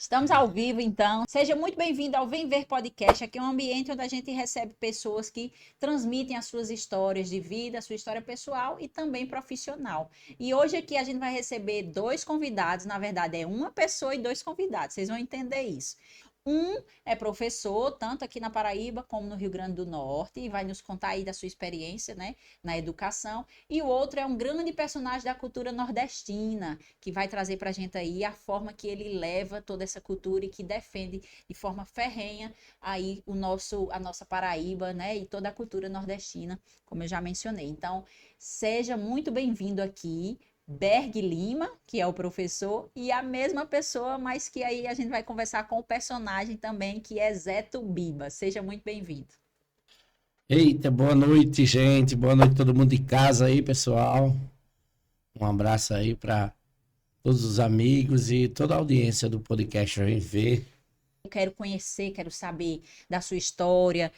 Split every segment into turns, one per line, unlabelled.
Estamos ao vivo, então. Seja muito bem-vindo ao Vem Ver Podcast. Aqui é um ambiente onde a gente recebe pessoas que transmitem as suas histórias de vida, a sua história pessoal e também profissional. E hoje aqui a gente vai receber dois convidados, na verdade é uma pessoa e dois convidados, vocês vão entender isso. Um é professor, tanto aqui na Paraíba como no Rio Grande do Norte, e vai nos contar aí da sua experiência, né, na educação. E o outro é um grande personagem da cultura nordestina, que vai trazer para a gente aí a forma que ele leva toda essa cultura e que defende de forma ferrenha aí a nossa Paraíba, né, e toda a cultura nordestina, como eu já mencionei. Então, seja muito bem-vindo aqui. Berg Lima, que é o professor, e a mesma pessoa, mas que aí a gente vai conversar com o personagem também, que é Zeto Biba. Seja muito bem-vindo.
Eita, boa noite, gente. Boa noite todo mundo de casa aí, pessoal. Um abraço aí para todos os amigos e toda a audiência do podcast Vem Ver.
Eu quero conhecer, quero saber da sua história,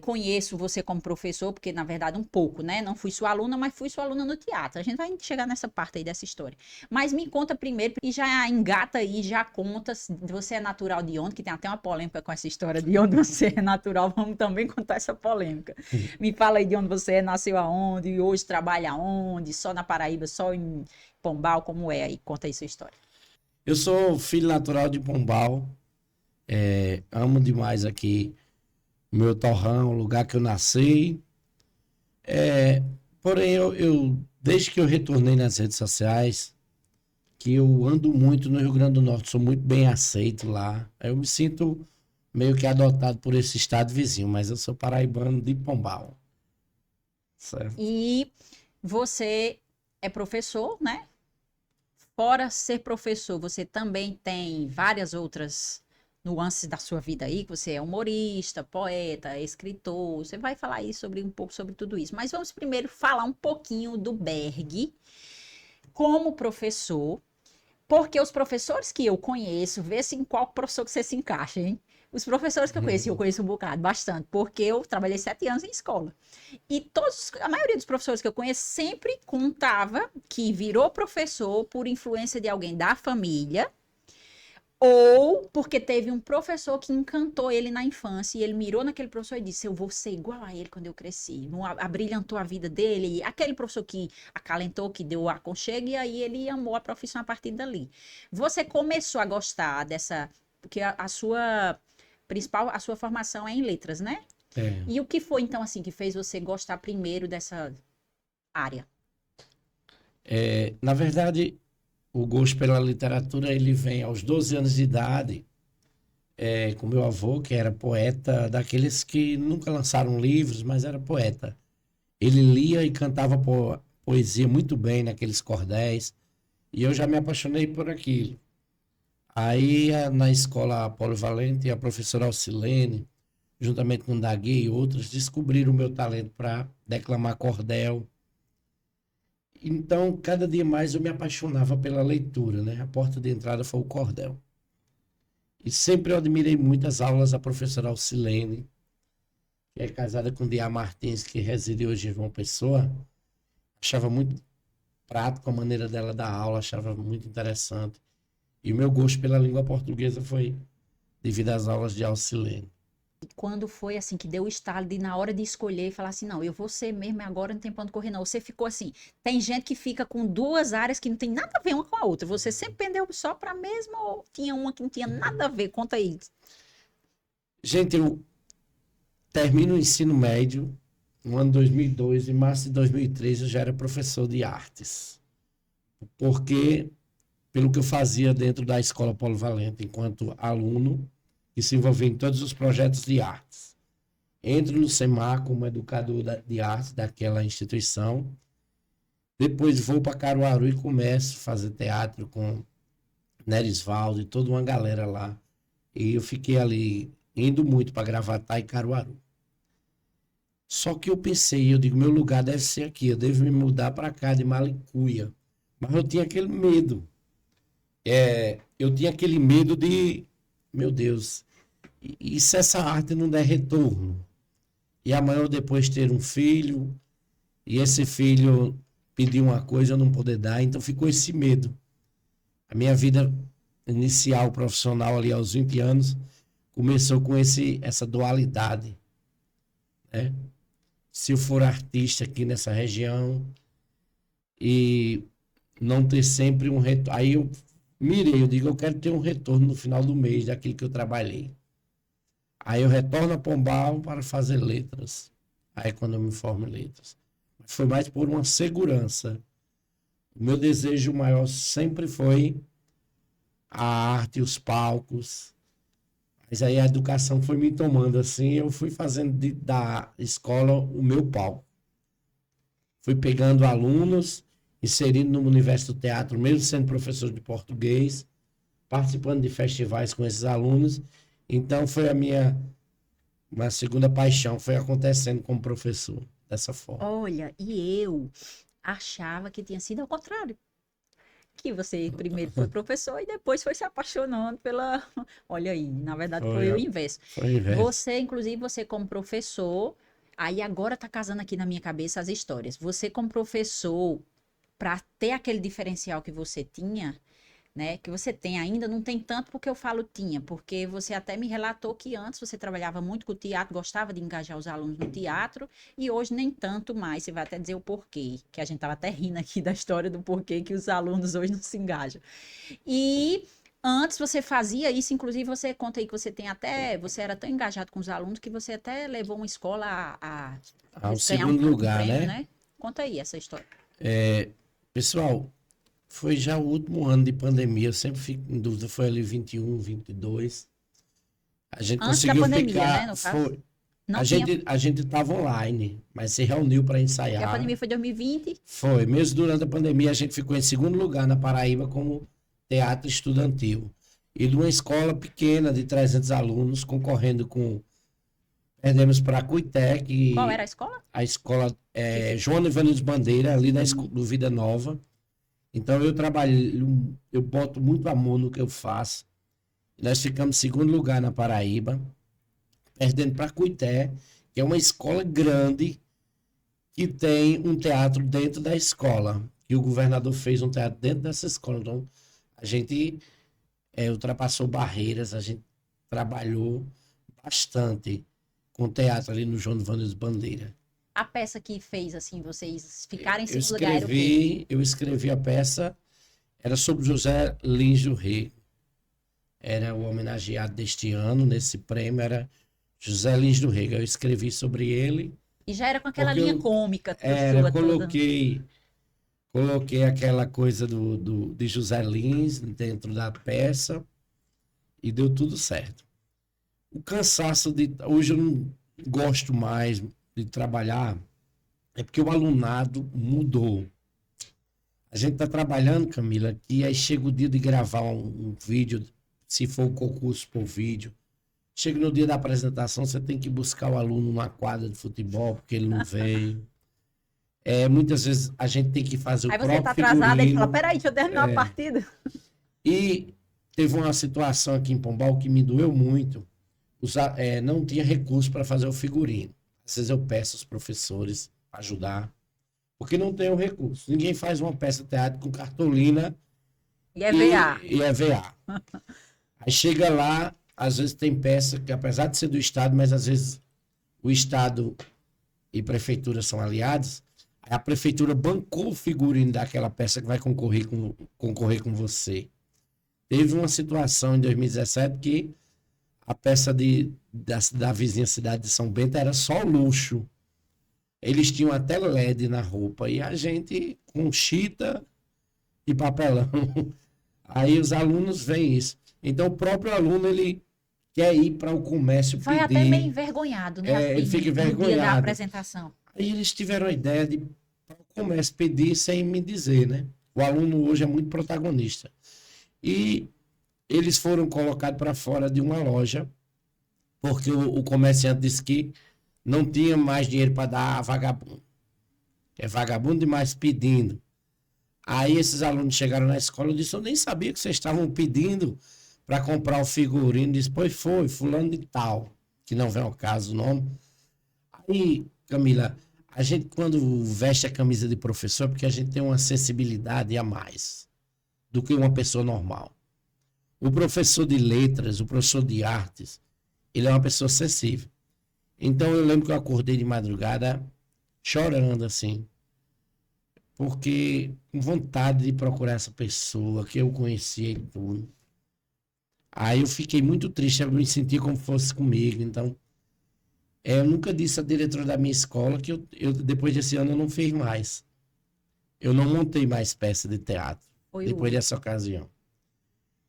conheço você como professor, porque na verdade um pouco, né? Não fui sua aluna, mas fui sua aluna no teatro. A gente vai chegar nessa parte aí dessa história. Mas me conta primeiro, e já engata aí, já conta, você é natural de onde, que tem até uma polêmica com essa história de onde você é natural, vamos também contar essa polêmica. Me fala aí de onde você é, nasceu aonde, e hoje trabalha aonde, só na Paraíba, só em Pombal, como é aí? Conta aí sua história.
Eu sou filho natural de Pombal. Amo demais aqui o meu torrão, o lugar que eu nasci. É, porém, desde que eu retornei nas redes sociais, que eu ando muito no Rio Grande do Norte, sou muito bem aceito lá. Eu me sinto meio que adotado por esse estado vizinho, mas eu sou paraibano de Pombal, certo?
E você é professor, né? Fora ser professor, você também tem várias outras nuances da sua vida aí, que você é humorista, poeta, escritor. Você vai falar aí sobre um pouco sobre tudo isso. Mas vamos primeiro falar um pouquinho do Berg como professor, porque os professores que eu conheço, vê se em qual professor que você se encaixa, hein? Os professores que eu conheço um bocado, bastante, porque eu trabalhei 7 anos em escola. E a maioria dos professores que eu conheço sempre contava que virou professor por influência de alguém da família ou porque teve um professor que encantou ele na infância e ele mirou naquele professor e disse: eu vou ser igual a ele quando eu cresci. Não abrilhantou a vida dele. E aquele professor que acalentou, que deu o aconchego, e aí ele amou a profissão a partir dali. Você começou a gostar dessa. Porque a sua principal, a sua formação é em letras, né?
É.
E o que foi, então, assim, que fez você gostar primeiro dessa área?
Na verdade, o gosto pela literatura ele vem aos 12 anos de idade, com meu avô, que era poeta, daqueles que nunca lançaram livros, mas era poeta. Ele lia e cantava poesia muito bem naqueles cordéis, e eu já me apaixonei por aquilo. Aí, na escola polivalente, a professora Alcilene, juntamente com o Dagui e outros, descobriram o meu talento para declamar cordel. Então, cada dia mais eu me apaixonava pela leitura, né? A porta de entrada foi o cordel. E sempre eu admirei muito as aulas da professora Alcilene, que é casada com Diá Martins, que reside hoje em João Pessoa. Achava muito prático a maneira dela dar aula, achava muito interessante. E o meu gosto pela língua portuguesa foi devido às aulas de Alcilene.
E quando foi assim que deu o estalo de na hora de escolher e falar assim, não, eu vou ser mesmo agora, não tem pra onde correr não. Você ficou assim, tem gente que fica com duas áreas que não tem nada a ver uma com a outra. Você sempre pendeu só pra mesma ou tinha uma que não tinha nada a ver? Conta aí.
Gente, eu termino o ensino médio no ano 2002, em março de 2003 eu já era professor de artes. Porque, pelo que eu fazia dentro da escola polivalente, enquanto aluno, que se envolvia em todos os projetos de artes. Entro no SEMAR como educador de artes daquela instituição. Depois vou para Caruaru e começo a fazer teatro com Nerisvaldo e toda uma galera lá. E eu fiquei ali indo muito para Gravatá e Caruaru. Só que eu pensei, eu digo, meu lugar deve ser aqui, eu devo me mudar para cá de Malicuia. Mas eu tinha aquele medo. Eu tinha aquele medo de, meu Deus, e se essa arte não der retorno? E amanhã ou depois ter um filho, e esse filho pedir uma coisa eu não poder dar, então ficou esse medo. A minha vida inicial profissional ali aos 20 anos, começou com essa dualidade, né? Se eu for artista aqui nessa região e não ter sempre um retorno, aí eu mirei, eu digo, eu quero ter um retorno no final do mês daquilo que eu trabalhei. Aí eu retorno a Pombal para fazer letras. Aí quando eu me formo em letras. Foi mais por uma segurança. O meu desejo maior sempre foi a arte, os palcos. Mas aí a educação foi me tomando assim, eu fui fazendo da escola o meu palco. Fui pegando alunos, inserindo no universo do teatro, mesmo sendo professor de português, participando de festivais com esses alunos. Então foi a minha segunda paixão, foi acontecendo como professor, dessa forma.
Olha, e eu achava que tinha sido ao contrário. Que você primeiro foi professor e depois foi se apaixonando pela. Olha aí, na verdade foi o inverso.
Foi o inverso.
Você, inclusive, você como professor, aí agora tá casando aqui na minha cabeça as histórias. Você como professor, para ter aquele diferencial que você tinha, né? Que você tem ainda, não tem tanto porque eu falo tinha, porque você até me relatou que antes você trabalhava muito com o teatro, gostava de engajar os alunos no teatro, e hoje nem tanto mais. Você vai até dizer o porquê, que a gente tava até rindo aqui da história do porquê que os alunos hoje não se engajam. E antes você fazia isso, inclusive você conta aí que você tem até, você era tão engajado com os alunos que você até levou uma escola a
Ao
ganhar
segundo lugar,
prêmio,
né?
Conta aí essa história.
Pessoal, foi já o último ano de pandemia, eu sempre fico em dúvida, foi ali 21, 22. A gente
Antes da
conseguiu
pandemia, né,
ficar,
no caso?
foi,
Não tinha,
a gente estava online, mas se reuniu para
porque a
ensaiar.
pandemia foi 2020.
Foi, mesmo durante a pandemia, a gente ficou em segundo lugar na Paraíba como teatro estudantil. E de uma escola pequena de 300 alunos, concorrendo com. Perdemos para a
Qual
Cuitec,
era a escola?
a escola João Evanilson Bandeira, ali do Vida Nova. Então eu trabalho, eu boto muito amor no que eu faço. Nós ficamos em segundo lugar na Paraíba, perdendo para a Cuité, que é uma escola grande que tem um teatro dentro da escola. E o governador fez um teatro dentro dessa escola. Então a gente ultrapassou barreiras, a gente trabalhou bastante com teatro ali no João Evanilson Bandeira.
A peça que fez, assim, vocês ficarem em segundo lugar era o quê?
Eu escrevi a peça, era sobre José Lins do Rego. Era o homenageado deste ano, nesse prêmio, era José Lins do Rego. Eu escrevi sobre ele.
E já era com aquela
porque
linha
eu
cômica sua toda.
coloquei aquela coisa de José Lins dentro da peça e deu tudo certo. O cansaço de... Hoje eu não gosto mais de trabalhar, é porque o alunado mudou. A gente está trabalhando, Camila, que aí chega o dia de gravar um vídeo, se for um concurso por vídeo. Chega no dia da apresentação, você tem que buscar o aluno numa quadra de futebol, porque ele não veio. Muitas vezes a gente tem que fazer o
Aí você
próprio
tá atrasado,
figurino.
ele fala, peraí, deixa eu terminar a partida.
E teve uma situação aqui em Pombal que me doeu muito. Não tinha recurso para fazer o figurino. Às vezes eu peço aos professores para ajudar, porque não tem o recurso. Ninguém faz uma peça de teatro com cartolina
E é VA.
e EVA. Aí chega lá, às vezes tem peça que, apesar de ser do Estado, mas às vezes o Estado e prefeitura são aliados, a prefeitura bancou o figurino daquela peça que vai concorrer com você. Teve uma situação em 2017 que a peça da vizinha cidade de São Bento era só luxo. Eles tinham até LED na roupa e a gente com chita e papelão. Aí os alunos veem isso. Então o próprio aluno, ele quer ir para o comércio
Vai
pedir.
até meio envergonhado, né? Assim,
ele fica
no dia da
envergonhado.
apresentação.
Aí eles tiveram a ideia de para o comércio pedir sem me dizer, né? O aluno hoje é muito protagonista. E eles foram colocados para fora de uma loja, porque o comerciante disse que não tinha mais dinheiro para dar a vagabundo. É vagabundo demais pedindo. Aí esses alunos chegaram na escola e disse, eu nem sabia que vocês estavam pedindo para comprar o figurino. Disse, pois foi, fulano de tal, que não vem ao caso o nome. Aí, Camila, a gente quando veste a camisa de professor, é porque a gente tem uma sensibilidade a mais do que uma pessoa normal. O professor de letras, o professor de artes, ele é uma pessoa sensível. Então eu lembro que eu acordei de madrugada chorando assim, porque com vontade de procurar essa pessoa que eu conhecia e tudo. Aí eu fiquei muito triste, eu me senti como se fosse comigo. Então, eu nunca disse à diretora da minha escola que depois desse ano eu não fiz mais. Eu não montei mais peça de teatro
Foi o
depois
último.
dessa ocasião.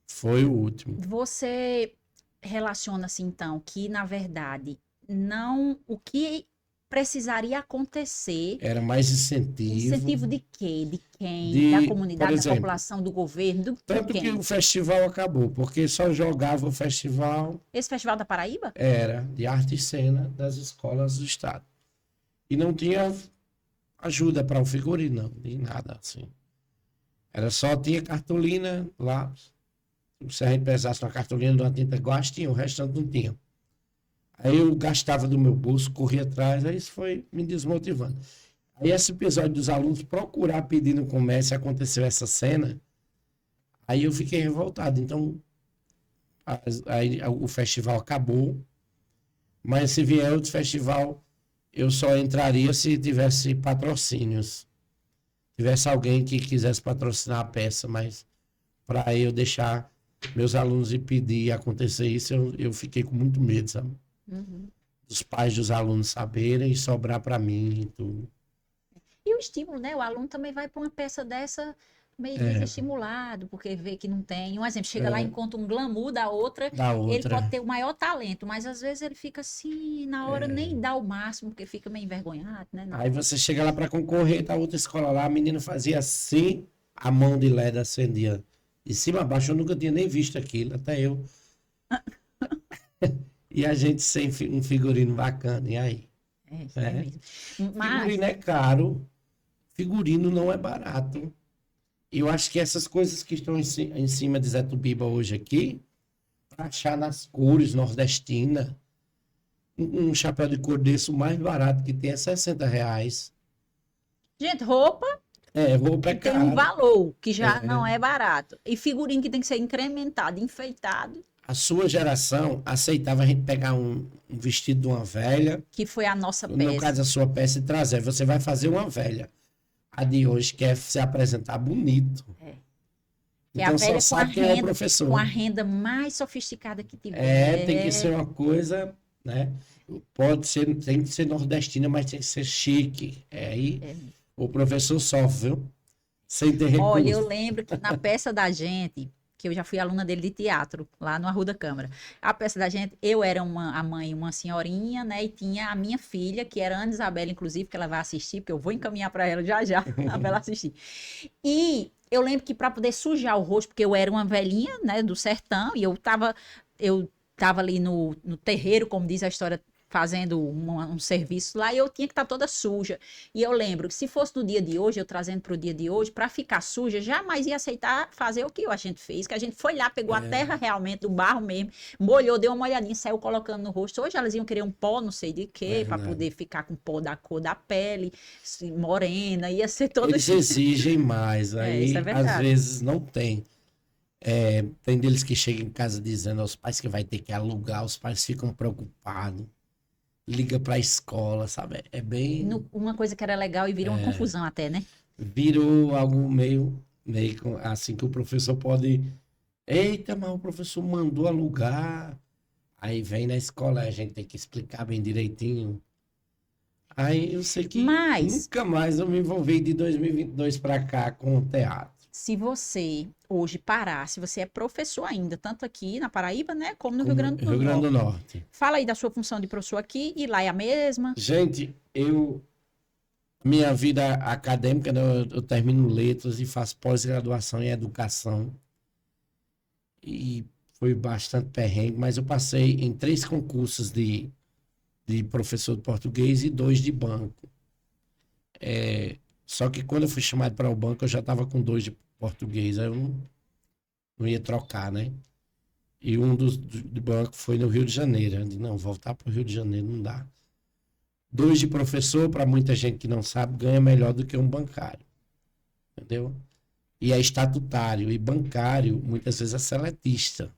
Foi o último.
Você relaciona-se, então, que, na verdade, não o que precisaria acontecer,
Era mais incentivo.
incentivo de quê? De quem? Da
De, por
comunidade, da
exemplo,
população, do governo, de
tanto que
quem?
o festival acabou, porque só jogava o festival,
Esse Festival da Paraíba?
era de arte e cena das escolas do estado. E não tinha ajuda para o figurino, não, nem nada assim. Era só, tinha cartolina, lápis. Se a gente precisasse uma cartolina de uma tinta guache, tinha, o restante não tinha. Aí eu gastava do meu bolso, corria atrás, aí isso foi me desmotivando. Aí esse episódio dos alunos procurar pedir no comércio, aconteceu essa cena, aí eu fiquei revoltado. Então, aí o festival acabou, mas se vier outro festival, eu só entraria se tivesse patrocínios. Tivesse alguém que quisesse patrocinar a peça, mas para eu deixar meus alunos e pedir acontecer isso, eu fiquei com muito medo, sabe?
Uhum.
Dos pais dos alunos saberem e sobrar para mim e tudo.
E o estímulo, né? O aluno também vai para uma peça dessa meio desestimulado, porque vê que não tem. Um exemplo, chega lá e encontra um glamour da outra,
Da
ele pode
outra.
ter o maior talento, mas às vezes ele fica assim, na hora nem dá o máximo, porque fica meio envergonhado, né?
Aí você chega lá para concorrer, tá outra escola lá, a menina fazia assim, a mão de LED acendia de cima a baixo, eu nunca tinha nem visto aquilo, até eu. E a gente sem um figurino bacana, e aí?
Isso é
É.
mesmo. Mas,
Figurino é caro, figurino não é barato. E eu acho que essas coisas que estão em cima de Zé Tubiba hoje aqui, para achar nas cores nordestina, um chapéu de cor desse, o mais barato que tem é R$ 60.
gente, roupa
Roupa é
tem um
caro.
valor que já não é barato. E figurino que tem que ser incrementado, enfeitado,
A sua geração aceitava a gente pegar um vestido de uma velha,
que foi a nossa
no
peça.
caso a sua peça, e trazer. Você vai fazer uma velha. A de hoje quer se apresentar bonito.
Que é a
Então
velha
só
com a
sabe quem é o
renda,
professor.
com a renda mais sofisticada que tiver.
Tem que ser uma coisa, né? Pode ser, tem que ser nordestina, mas tem que ser chique. Aí o professor sofre, viu? Sem ter recurso.
Olha, eu lembro que na peça da gente, que eu já fui aluna dele de teatro, lá no Arruda Câmara. A peça da gente, eu era a mãe, uma senhorinha, né? E tinha a minha filha, que era Ana Isabela, inclusive, que ela vai assistir, porque eu vou encaminhar para ela já já, para ela assistir. E eu lembro que para poder sujar o rosto, porque eu era uma velhinha, né, do sertão, e eu tava ali no terreiro, como diz a história, fazendo um serviço lá, e eu tinha que estar toda suja. E eu lembro que se fosse no dia de hoje, eu trazendo para o dia de hoje, para ficar suja, jamais ia aceitar fazer o que a gente fez, que a gente foi lá, pegou a terra realmente, do barro mesmo, molhou, deu uma olhadinha, saiu colocando no rosto. Hoje elas iam querer um pó, não sei de quê, para poder ficar com pó da cor da pele, morena, ia ser todo
Eles exigem mais, aí
isso é
às
verdade.
vezes não tem. Tem deles que chegam em casa dizendo aos pais que vai ter que alugar, os pais ficam preocupados, liga para a escola, sabe? É bem.
Uma coisa que era legal e virou uma confusão até, né?
Virou algo meio assim que o professor pode. Eita, mas o professor mandou alugar. Aí vem na escola, a gente tem que explicar bem direitinho. Aí eu sei que
Mas,
nunca mais eu me envolvi de 2022 para cá com o teatro.
se você hoje parar, se você é professor ainda, tanto aqui na Paraíba, né, como no Rio
Como
Grande do
Rio Grande do
Norte.
Norte.
Fala aí da sua função de professor aqui e lá é a mesma.
Gente, minha vida acadêmica, né, eu termino letras e faço pós-graduação em educação. E foi bastante perrengue, mas eu passei em 3 concursos de professor de português e 2 de banco. Só que quando eu fui chamado para o banco, eu já estava com 2 de português, aí eu não ia trocar, né? E um do banco foi no Rio de Janeiro. Eu disse, não, voltar para o Rio de Janeiro não dá. 2 de professor, para muita gente que não sabe, ganha melhor do que um bancário. Entendeu? E é estatutário. E bancário, muitas vezes, é seletista.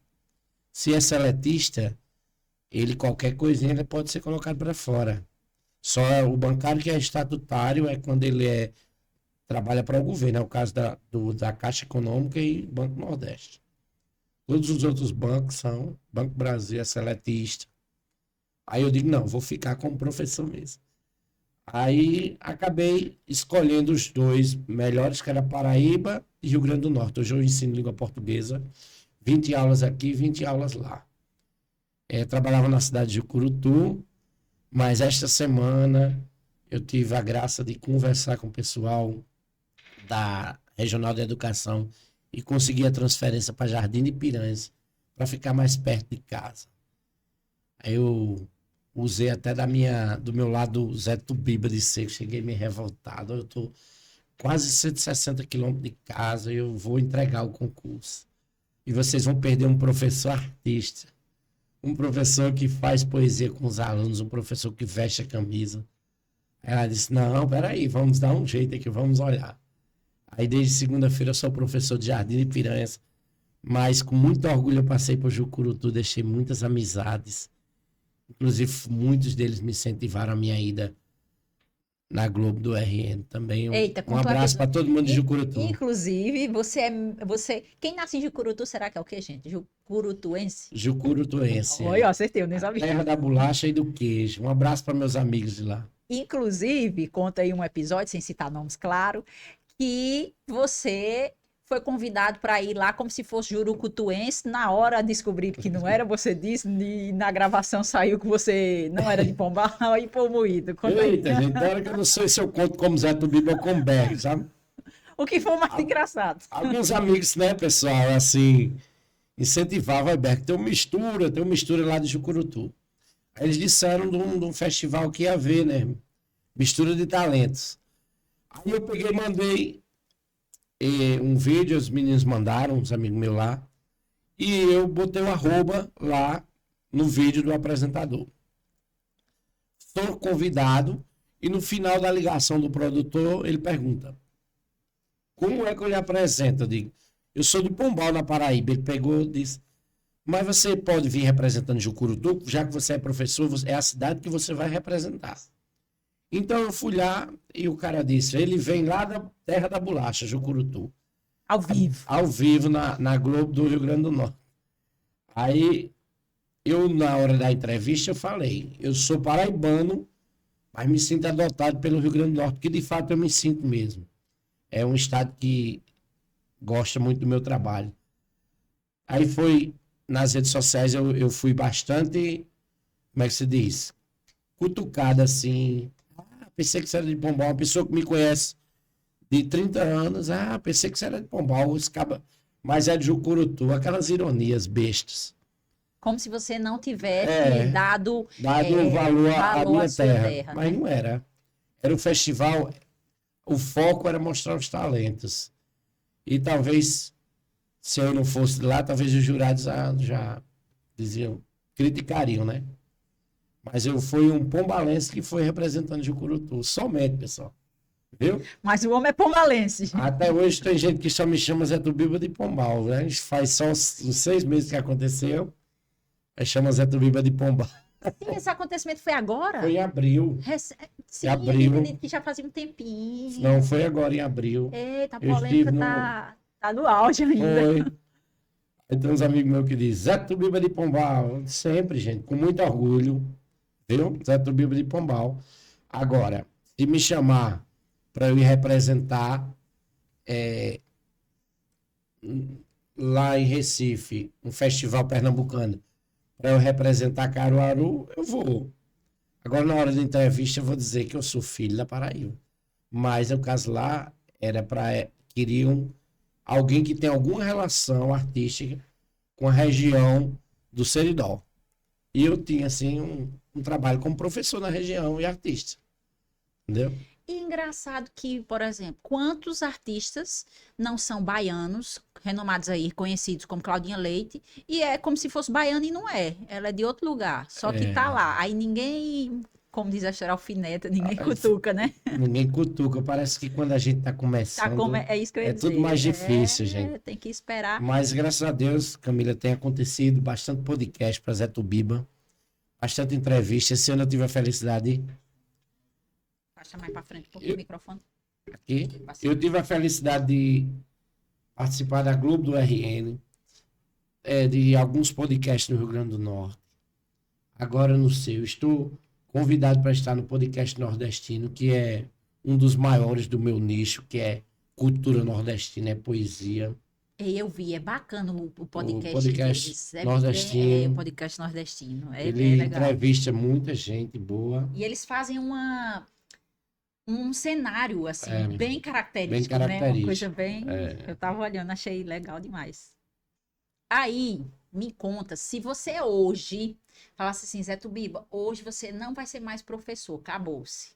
Se é seletista, ele, qualquer coisinha, ele pode ser colocado para fora. Só o bancário que é estatutário é quando trabalha para o governo. É o caso da Caixa Econômica e Banco Nordeste. Todos os outros bancos são. Banco Brasil é seletista. Aí eu digo, não, vou ficar como professor mesmo. Aí acabei escolhendo os dois melhores, que era Paraíba e Rio Grande do Norte. Hoje eu ensino língua portuguesa, 20 aulas aqui, 20 aulas lá. Trabalhava na cidade de Jucurutu, mas esta semana eu tive a graça de conversar com o pessoal da Regional de Educação e conseguir a transferência para Jardim de Piranhas, para ficar mais perto de casa. Aí eu usei até do meu lado Zé Tubiba de Seco, cheguei meio revoltado. Eu estou quase 160 quilômetros de casa e eu vou entregar o concurso. E vocês vão perder um professor artista, um professor que faz poesia com os alunos, um professor que veste a camisa. Aí ela disse, não, peraí, vamos dar um jeito aqui, vamos olhar. Aí desde segunda-feira eu sou professor de Jardim de Piranhas, mas com muito orgulho eu passei por Jucurutu, deixei muitas amizades. Inclusive, muitos deles me incentivaram a minha ida na Globo do RN também.
Eita,
Um abraço para todo mundo de Jucurutu.
Inclusive, quem nasce em Jucurutu, será que é o quê, gente? Jucurutuense?
Jucurutuense.
Olha, acertei, eu nem sabia.
Terra da bolacha e do queijo. Um abraço para meus amigos de lá.
Inclusive, conta aí um episódio, sem citar nomes, claro, que você foi convidado para ir lá como se fosse jurucutuense. Na hora descobri que não era, você disse, e na gravação saiu que você não era de Pombal e Pomoído.
Eita, gente, na hora que eu não sei se eu conto como Zé Tubiba ou como Berg, sabe?
O que foi mais engraçado.
Alguns amigos, né, pessoal, assim, incentivavam, Berg, tem uma mistura lá de Jucurutu. Aí eles disseram de um festival que ia haver, né? Mistura de talentos. Aí eu peguei e mandei um vídeo, os meninos mandaram, uns amigos meus lá, e eu botei o arroba lá no vídeo do apresentador. Sou convidado, e no final da ligação do produtor, ele pergunta, como é que eu lhe apresento? Eu digo, eu sou de Pombal, na Paraíba. Ele pegou e disse, mas você pode vir representando Jucurutu, já que você é professor, é a cidade que você vai representar. Então eu fui lá e o cara disse, ele vem lá da Terra da Bolacha, Jucurutu.
Ao vivo.
Ao vivo na Globo do Rio Grande do Norte. Aí eu, na hora da entrevista, eu falei, eu sou paraibano, mas me sinto adotado pelo Rio Grande do Norte, que de fato eu me sinto mesmo. É um estado que gosta muito do meu trabalho. Aí foi, nas redes sociais, eu fui bastante, como é que se diz? Cutucado assim. Pensei que você era de Pombal, uma pessoa que me conhece de 30 anos, pensei que você era de Pombal, mas é de Jucurutu, aquelas ironias bestas.
Como se você não tivesse dado
valor à minha terra.
terra,
Mas
né?
não era. Era um festival, o foco era mostrar os talentos. E talvez, se eu não fosse lá, talvez os jurados já diziam, criticariam, né? Mas eu fui um pombalense que foi representando Jucurutu, somente, pessoal. Viu?
Mas o homem é pombalense.
Até hoje tem gente que só me chama Zé Tubiba de Pombal, né? Faz só uns 6 meses que aconteceu, aí chama Zé Tubiba de Pombal.
E esse acontecimento foi agora?
Foi em abril.
Sim,
em abril.
eu que já fazia um tempinho.
Não, foi agora em abril.
Eita, a
Eu
polêmica
estive
tá no auge ainda.
Foi. Aí tem uns amigos meus que dizem, Zé Tubiba de Pombal. Sempre, gente, com muito orgulho. Viu? Zé Tubiba de Pombal. Agora, se me chamar para eu ir representar lá em Recife, um festival pernambucano, para eu representar Caruaru, eu vou. Agora, na hora da entrevista, eu vou dizer que eu sou filho da Paraíba. Mas o caso lá era queriam alguém que tem alguma relação artística com a região do Seridó. E eu tinha, assim, um trabalho como professor na região e artista. Entendeu?
E engraçado que, por exemplo, quantos artistas não são baianos, renomados aí, conhecidos como Claudinha Leite, e é como se fosse baiana e não é. Ela é de outro lugar, só que tá lá. Aí ninguém como diz a história, alfineta, ninguém cutuca, né?
Ninguém cutuca. Parece que quando a gente está
Tá
começando,
é isso que eu ia
é tudo
dizer.
mais difícil, gente.
Tem que esperar.
Mas graças a Deus, Camila, tem acontecido bastante podcast para Zé Tubiba, bastante entrevista. Esse ano eu tive a felicidade
Baixa mais pra frente um pouquinho o
eu,
microfone.
aqui, eu tive a felicidade de participar da Globo do RN, de alguns podcasts no Rio Grande do Norte. Agora no seu, estou convidado para estar no podcast nordestino, que é um dos maiores do meu nicho, que é cultura nordestina, é poesia.
Eu vi, é bacana o
O
podcast
podcast
deles. O
nordestino,
podcast nordestino. É
ele
legal.
entrevista muita gente boa,
E eles fazem um cenário, assim,
é,
bem
bem
característico, né? Uma coisa
característico.
bem.
É,
Eu tava olhando, achei legal demais. Aí, me conta, se você hoje falasse assim, Zé Tubiba, hoje você não vai ser mais professor, acabou-se.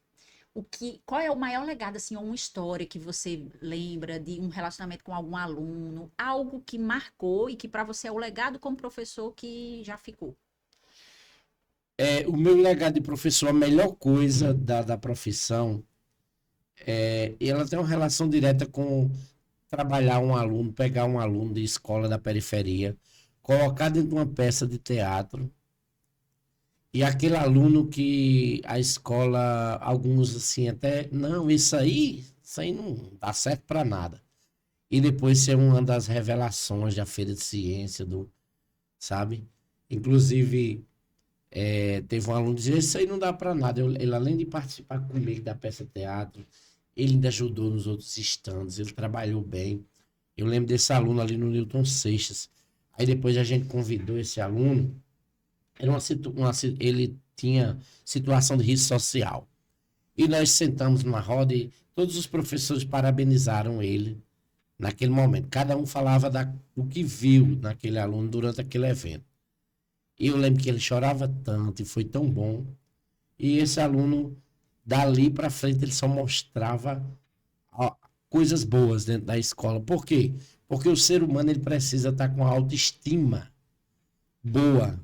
Qual é o maior legado, assim, ou uma história que você lembra de um relacionamento com algum aluno, algo que marcou e que para você é o legado como professor que já ficou?
o meu legado de professor, a melhor coisa da profissão, ela tem uma relação direta com trabalhar um aluno, pegar um aluno de escola da periferia, colocar dentro de uma peça de teatro, e aquele aluno que a escola, alguns assim, até, não, isso aí não dá certo para nada. E depois ser uma das revelações da Feira de Ciência, sabe? Inclusive, teve um aluno que dizia, isso aí não dá para nada. Ele, além de participar comigo da peça teatro, ele ainda ajudou nos outros estandes, ele trabalhou bem. Eu lembro desse aluno ali no Newton Seixas. Aí depois a gente convidou esse aluno, era ele tinha situação de risco social. E nós sentamos numa roda e todos os professores parabenizaram ele naquele momento. Cada um falava do que viu naquele aluno durante aquele evento. E eu lembro que ele chorava tanto e foi tão bom. E esse aluno, dali para frente, ele só mostrava ó, coisas boas dentro da escola. Por quê? Porque o ser humano ele precisa estar com a autoestima boa.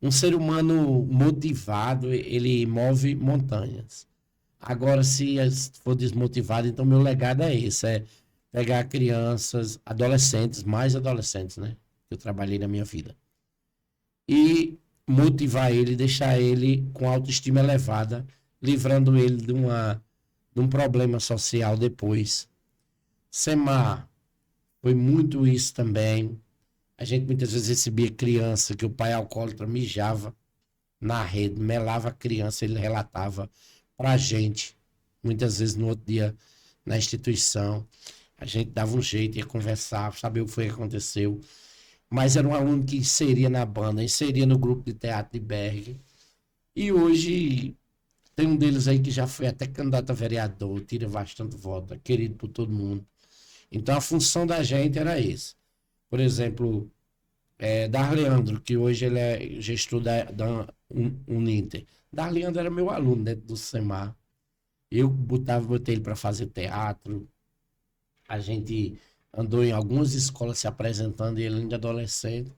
Um ser humano motivado, ele move montanhas. Agora, se for desmotivado, então meu legado é esse, é pegar crianças, adolescentes, mais adolescentes, né? Que eu trabalhei na minha vida. E motivar ele, deixar ele com autoestima elevada, livrando ele de um problema social depois. Semar foi muito isso também. A gente muitas vezes recebia criança que o pai alcoólatra mijava na rede, melava a criança, ele relatava pra gente, muitas vezes no outro dia na instituição. A gente dava um jeito, ia conversar, saber o que foi que aconteceu. Mas era um aluno que inseria na banda, inseria no grupo de teatro de Berg. E hoje tem um deles aí que já foi até candidato a vereador, tira bastante voto, é querido por todo mundo. Então a função da gente era esse. Por exemplo, Darleandro, que hoje ele é gestor da Uninter. Darleandro era meu aluno dentro do SEMAR. Eu botei ele para fazer teatro. A gente andou em algumas escolas se apresentando, e ele ainda adolescente.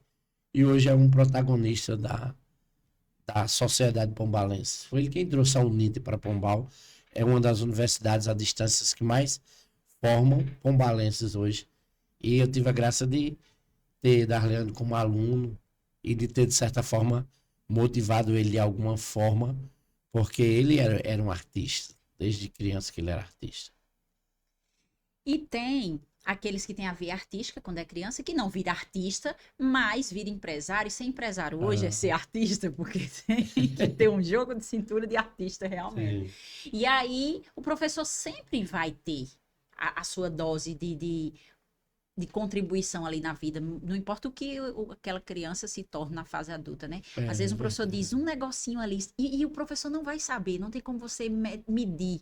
E hoje é um protagonista da Sociedade Pombalense. Foi ele quem trouxe a Uninter para Pombal. É uma das universidades à distância que mais formam pombalenses hoje. E eu tive a graça de ter Darleandro como aluno e de ter, de certa forma, motivado ele de alguma forma, porque ele era um artista, desde criança que ele era artista.
E tem aqueles que têm a veia artística quando é criança, que não vira artista, mas vira empresário. E ser empresário hoje é ser artista, porque tem que ter um jogo de cintura de artista realmente.
Sim.
E aí o professor sempre vai ter a sua dose de contribuição ali na vida, não importa o que aquela criança se torne na fase adulta, né? Às vezes um professor diz um negocinho ali e o professor não vai saber, não tem como você medir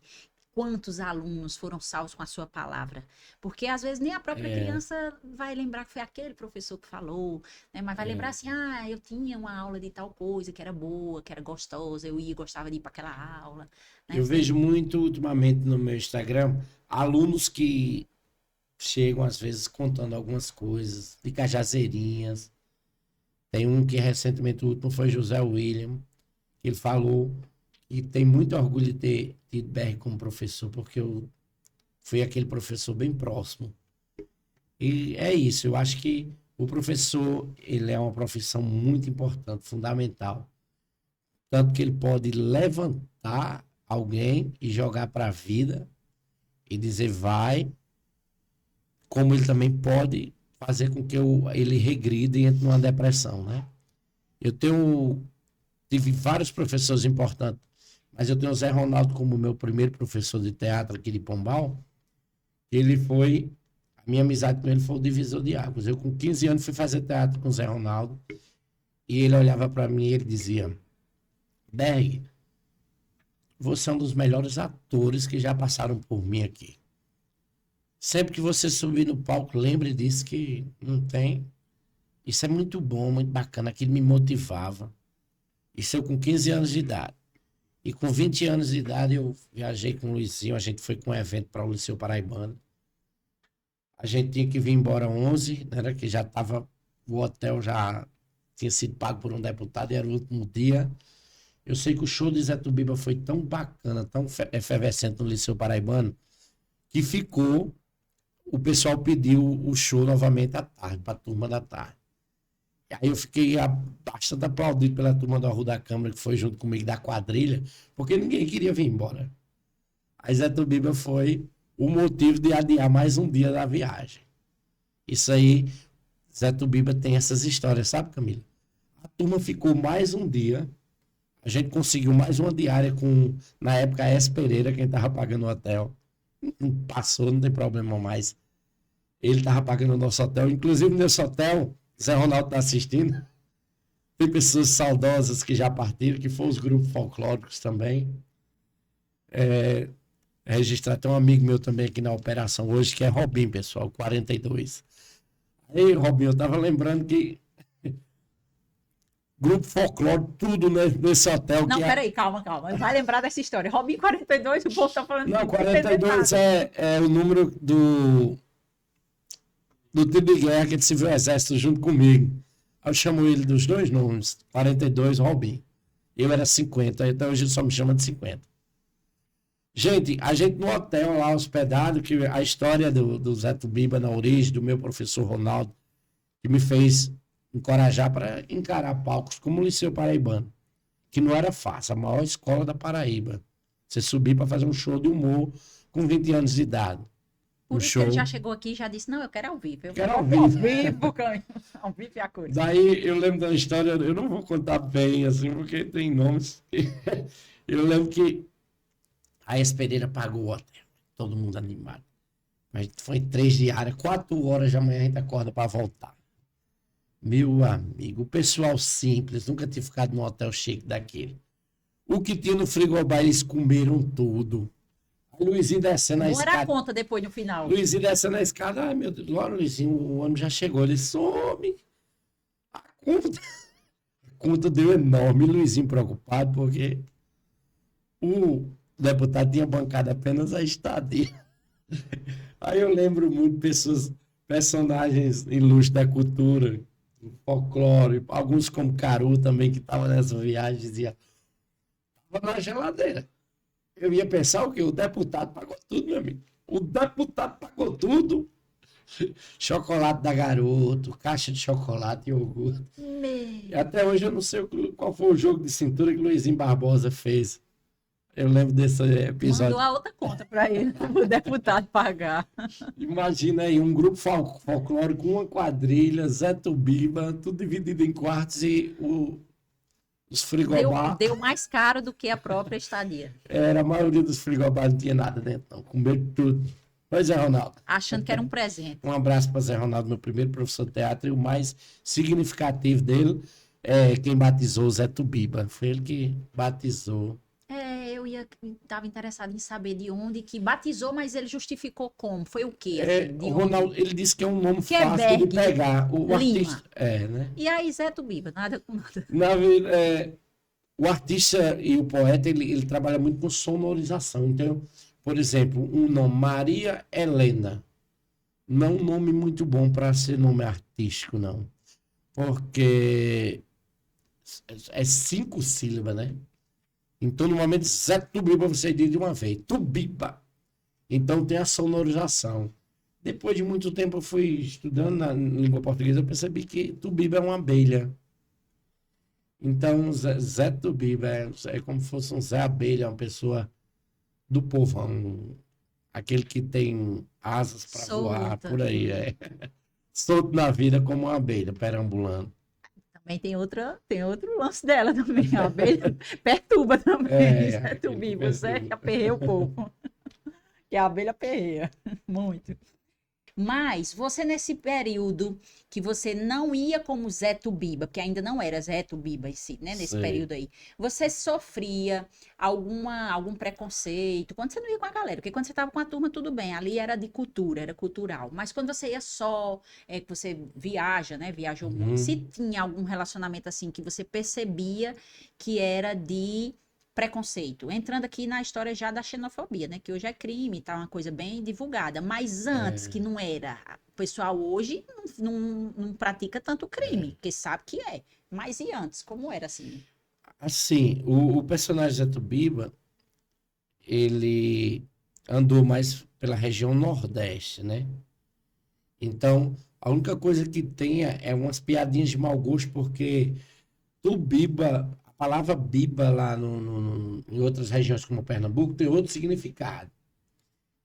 quantos alunos foram salvos com a sua palavra, porque às vezes nem a própria criança vai lembrar que foi aquele professor que falou, né? Mas vai lembrar assim, eu tinha uma aula de tal coisa que era boa, que era gostosa, gostava de ir para aquela aula. Né?
Eu vejo muito ultimamente no meu Instagram alunos que chegam às vezes contando algumas coisas de Cajazeirinhas. Tem um que recentemente, o último foi José William. Ele falou E tenho muito orgulho de ter tido BR como professor, porque eu fui aquele professor bem próximo. E é isso, eu acho que o professor, ele é uma profissão muito importante, fundamental. Tanto que ele pode levantar alguém e jogar para a vida e dizer vai, como ele também pode fazer com que ele regrida e entre numa depressão, né? Eu tive vários professores importantes, mas eu tenho o Zé Ronaldo como meu primeiro professor de teatro aqui de Pombal. A minha amizade com ele foi o divisor de águas. Eu com 15 anos fui fazer teatro com o Zé Ronaldo e ele olhava para mim e ele dizia: Berg, você é um dos melhores atores que já passaram por mim aqui. Sempre que você subir no palco, lembre disso que não tem. Isso é muito bom, muito bacana. Aquilo me motivava. Isso eu com 15 anos de idade. E com 20 anos de idade eu viajei com o Luizinho, a gente foi com um evento para o Liceu Paraibano. A gente tinha que vir embora 11, né, que já estava, o hotel já tinha sido pago por um deputado e era o último dia. Eu sei que o show de Zé Tubiba foi tão bacana, tão efervescente no Liceu Paraibano, que o pessoal pediu o show novamente à tarde, para a turma da tarde. E aí eu fiquei bastante aplaudido pela turma da Rua da Câmara, que foi junto comigo da quadrilha, porque ninguém queria vir embora. Aí Zé Tubiba foi o motivo de adiar mais um dia da viagem. Isso aí, Zé Tubiba tem essas histórias, sabe, Camila? A turma ficou mais um dia, a gente conseguiu mais uma diária com, na época, a S. Pereira, quem estava pagando o hotel. Passou, não tem problema mais. Ele estava pagando o nosso hotel. Inclusive, nesse hotel, Zé Ronaldo está assistindo. Tem pessoas saudosas que já partiram, que foram os grupos folclóricos também. Registrar, tem um amigo meu também aqui na operação hoje, que é Robinho, pessoal, 42. Aí, Robinho, eu estava lembrando que grupo folclórico, tudo nesse hotel.
Não,
que
peraí, calma. Vai lembrar dessa história. Robinho 42, o povo tá falando.
Não, 42 é o número do tiro de guerra que ele se viu o exército junto comigo. Aí eu chamo ele dos dois nomes, 42, Robinho. Eu era 50, então hoje ele só me chama de 50. Gente, a gente no hotel lá hospedado, que a história do Zé Tubiba na origem, do meu professor Ronaldo, que me fez encorajar para encarar palcos como o Liceu Paraibano, que não era fácil, a maior escola da Paraíba. Você subir para fazer um show de humor com 20 anos de idade.
Por isso que ele já chegou aqui e já disse, não, eu quero ao vivo. Eu
quero ao vivo.
Ao vivo é a coisa.
Daí eu lembro da história, eu não vou contar bem, assim, porque tem nomes. Eu lembro que a S. Pereira pagou o hotel, todo mundo animado. Mas foi 3 diárias, 4 horas da manhã a gente acorda para voltar. Meu amigo, o pessoal simples, nunca tinha ficado num hotel chique daquele. O que tinha no frigobar, eles comeram tudo. A Luizinho descendo a escada.
Não era a conta depois no final.
Luizinho descendo a escada, ai meu Deus, agora Luizinho, o ônibus já chegou. Ele some. A conta deu enorme. Luizinho preocupado, porque o deputado tinha bancado apenas a estadia. Aí eu lembro muito personagens ilustres da cultura, folclore, alguns como Caru também, que estavam nessa viagem, dizia, estava na geladeira. Eu ia pensar o quê? O deputado pagou tudo, meu amigo. O deputado pagou tudo. Chocolate da Garoto, caixa de chocolate e iogurte. E até hoje eu não sei qual foi o jogo de cintura que o Luizinho Barbosa fez. Eu lembro desse episódio.
Mandou a outra conta para ele, o deputado pagar.
Imagina aí, um grupo folclórico, uma quadrilha, Zé Tubiba, tudo dividido em quartos e os frigobar.
Deu mais caro do que a própria estadia.
A maioria dos frigobar não tinha nada dentro, não. Com medo de tudo. Pois é, Ronaldo.
Achando que era um presente.
Um abraço para Zé Ronaldo, meu primeiro professor de teatro, e o mais significativo dele é quem batizou o Zé Tubiba. Foi ele que batizou.
Eu estava interessado em saber de onde que batizou, mas ele justificou como? Foi o quê?
O Ronaldo, ele disse que é um nome
que fácil
de pegar. O
Lima.
Artista, né?
E aí, Zé Tubiba, nada com nada.
O artista e o poeta, ele trabalha muito com sonorização. Então, por exemplo, um nome, Maria Helena, não é um nome muito bom para ser nome artístico, não. Porque é 5 sílabas, né? Então, no momento Zé Tubiba, você diz de uma vez, Tubiba. Então, tem a sonorização. Depois de muito tempo, eu fui estudando na língua portuguesa, eu percebi que Tubiba é uma abelha. Então, Zé Tubiba é como se fosse um Zé Abelha, uma pessoa do povão, aquele que tem asas para voar
Solta.
por aí, solto na vida como uma abelha, perambulando.
Também tem outro lance dela também. A abelha perturba também. Zé
Aquele que
Tubiba, Zé
perturba.
aperreia o povo. Que a abelha perreia. Muito. Mas você nesse período que você não ia como Zé Tubiba, porque ainda não era Zé Tubiba em si, né? Nesse
Sei.
período aí, você sofria algum preconceito quando você não ia com a galera? Porque quando você estava com a turma, tudo bem, ali era de cultura, era cultural. Mas quando você ia só, que você viaja, né? Viajou muito. Se
Uhum.
tinha algum relacionamento assim que você percebia que era de preconceito. Entrando aqui na história já da xenofobia, né? Que hoje é crime, tá uma coisa bem divulgada. Mas antes, que
É,
não era, o pessoal hoje não pratica tanto crime,
é.
porque sabe que é. Mas e antes, como era assim?
Assim, o personagem Zé Tubiba, ele andou mais pela região Nordeste, né? Então, a única coisa que tem é umas piadinhas de mau gosto, porque Tubiba, a palavra biba lá em outras regiões como Pernambuco tem outro significado.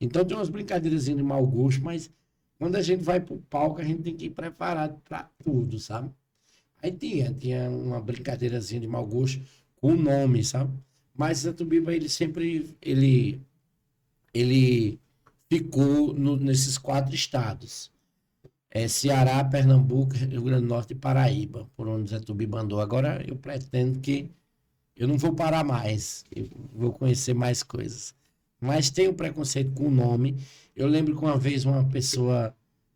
Então tem umas brincadeiras de mau gosto, mas quando a gente vai pro palco, a gente tem que ir preparado para tudo, sabe? Aí tinha uma brincadeirazinha de mau gosto com o nome, sabe? Mas Zé Biba, ele ficou nesses 4 estados. Ceará, Pernambuco, Rio Grande do Norte e Paraíba, por onde Zé Tubiba andou. Agora eu pretendo que eu não vou parar mais, eu vou conhecer mais coisas. Mas tem o preconceito com o nome. Eu lembro que uma vez uma pessoa,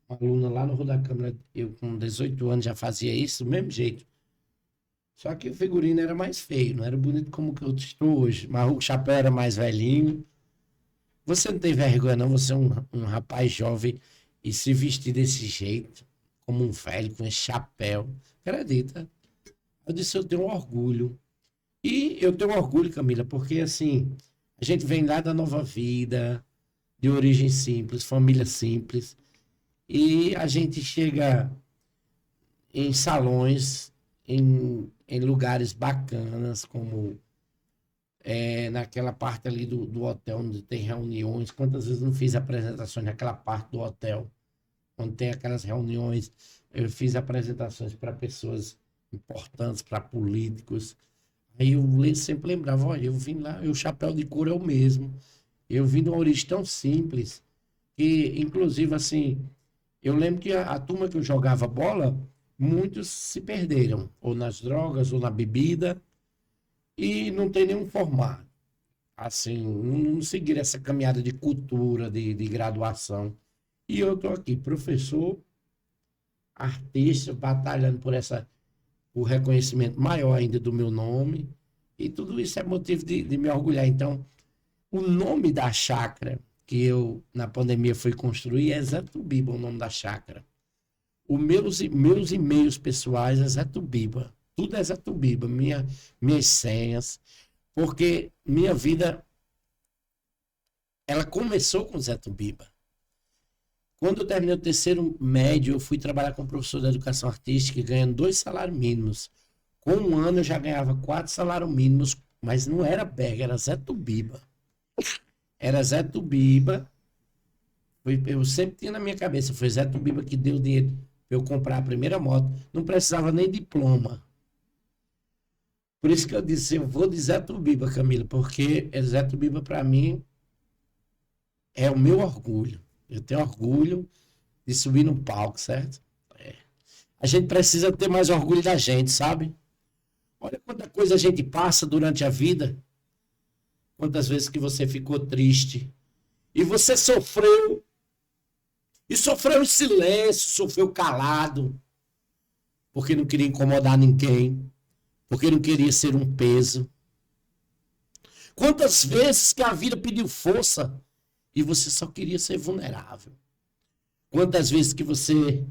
uma aluna lá no Rua da Câmara, eu com 18 anos já fazia isso do mesmo jeito. Só que o figurino era mais feio, não era bonito como que eu estou hoje. Mas o chapéu era mais velhinho. Você não tem vergonha, não? Você é um rapaz jovem e se vestir desse jeito, como um velho, com esse chapéu. Acredita? Eu disse, eu tenho orgulho. E eu tenho orgulho, Camila, porque assim, a gente vem lá da Nova Vida, de origem simples, família simples, e a gente chega em salões, em lugares bacanas, como naquela parte ali do hotel onde tem reuniões. Quantas vezes eu não fiz apresentações naquela parte do hotel, onde tem aquelas reuniões? Eu fiz apresentações para pessoas importantes, para políticos. Aí eu sempre lembrava, olha, eu vim lá, e o chapéu de couro é o mesmo. Eu vim de uma origem tão simples, que, inclusive, assim, eu lembro que a turma que eu jogava bola, muitos se perderam, ou nas drogas, ou na bebida, e não tem nenhum formato. Assim, não seguir essa caminhada de cultura, de graduação. E eu estou aqui, professor, artista, batalhando por reconhecimento maior ainda do meu nome, e tudo isso é motivo de me orgulhar. Então, o nome da chácara que eu, na pandemia, fui construir é Zé Tubiba, o nome da chácara. Os meus e-mails pessoais é Zé Tubiba. Tudo é Zé Tubiba, minhas senhas, porque minha vida, ela começou com Zé Tubiba. Quando eu terminei o terceiro médio, eu fui trabalhar como professor de educação artística, ganhando 2 salários mínimos. Com um ano eu já ganhava 4 salários mínimos, mas não era Berg, era Zé Tubiba. Era Zé Tubiba. Eu sempre tinha na minha cabeça, foi Zé Tubiba que deu dinheiro para eu comprar a primeira moto. Não precisava nem diploma. Por isso que eu disse, eu vou de Zé Tubiba, Camila, porque Zé Tubiba para mim é o meu orgulho. Eu tenho orgulho de subir no palco, certo? A gente precisa ter mais orgulho da gente, sabe? Olha quanta coisa a gente passa durante a vida. Quantas vezes que você ficou triste. E você sofreu. E sofreu em silêncio, sofreu calado. Porque não queria incomodar ninguém. Porque não queria ser um peso. Quantas vezes que a vida pediu força e você só queria ser vulnerável. Quantas vezes que você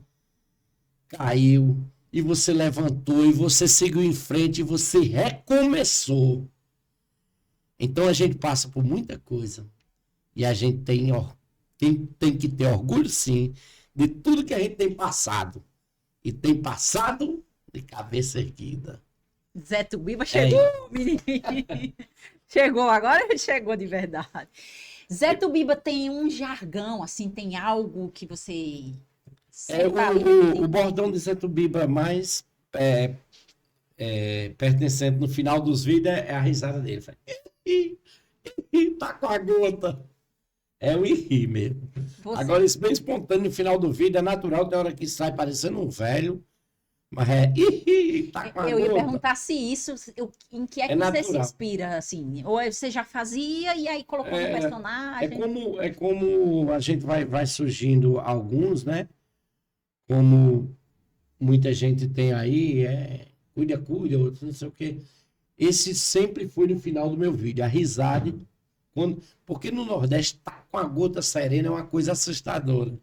caiu e você levantou e você seguiu em frente e você recomeçou. Então a gente passa por muita coisa. E a gente tem que ter orgulho, sim, de tudo que a gente tem passado. E tem passado de cabeça erguida.
Zé Tubiba chegou, menino. Chegou, agora ele chegou de verdade. Zé Tubiba tem um jargão, assim, tem algo que você...
O bordão de Zé Tubiba mais pertencente no final dos vídeos é a risada dele. Fala, tá com a gota. É o ri mesmo. Agora, isso bem espontâneo no final do vídeo, é natural, tem hora que sai parecendo um velho, mas tá com a
Eu ia
gota.
perguntar se isso, em que é que você se inspira, assim? Ou você já fazia e aí colocou no personagem?
É como a gente vai surgindo alguns, né? Como muita gente tem aí, cuida, outros não sei o quê. Esse sempre foi no final do meu vídeo, a risada. Porque no Nordeste, tá com a gota serena é uma coisa assustadora.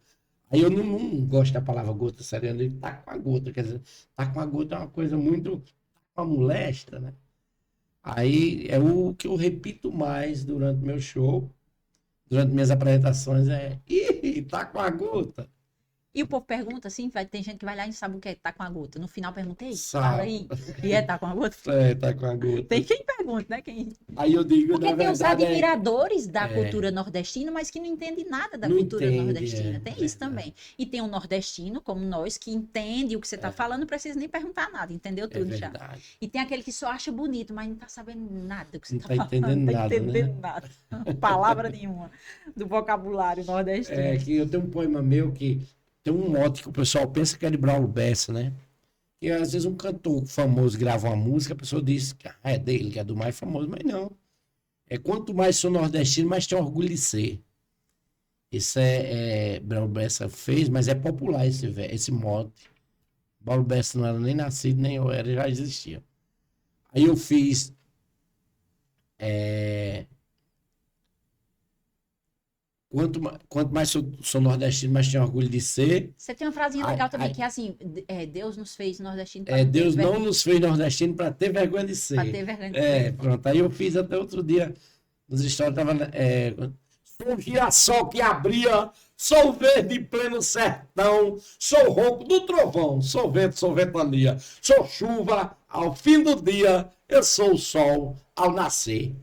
Aí eu não gosto da palavra gota serena, ele tá com a gota, quer dizer, tá com a gota é uma coisa muito, uma molesta, né? Aí é o que eu repito mais durante meu show, durante minhas apresentações, tá com a gota.
E o povo pergunta assim, tem gente que vai lá e não sabe o que é tá com a gota. No final pergunta, ei,
Sabe.
fala aí, e tá com a gota?
Tá com a gota.
Tem quem pergunta, né?
Aí eu digo,
porque
na
tem os
verdade,
admiradores da cultura nordestina, mas que não entendem nada da cultura nordestina. Tem isso também. E tem um nordestino, como nós, que entende o que você tá falando, não precisa nem perguntar nada, entendeu tudo já. E tem aquele que só acha bonito, mas não tá sabendo nada do que você tá falando.
Entendendo
não
nada,
tá entendendo nada. Palavra nenhuma do vocabulário nordestino.
É que eu tenho um poema meu que tem um mote que o pessoal pensa que é de Braulio Bessa, né? E às vezes um cantor famoso grava uma música, a pessoa diz que é dele, que é do mais famoso, mas não. É quanto mais sou nordestino, mais tenho orgulho de ser. Isso Braulio Bessa fez, mas é popular esse mote. Braulio Bessa não era nem nascido, nem eu era, já existia. Aí eu fiz quanto mais sou nordestino, mais tenho orgulho de ser.
Você tem uma frasinha legal também, que é assim, Deus nos fez nordestino
para Deus não nos fez nordestino para ter vergonha de ser.
Para ter vergonha de ser.
Pronto. Aí eu fiz até outro dia, nos stories, sou o girassol que abria, sou o verde pleno sertão, sou o ronco do trovão, sou vento, sou ventania, sou chuva ao fim do dia, eu sou o sol ao nascer.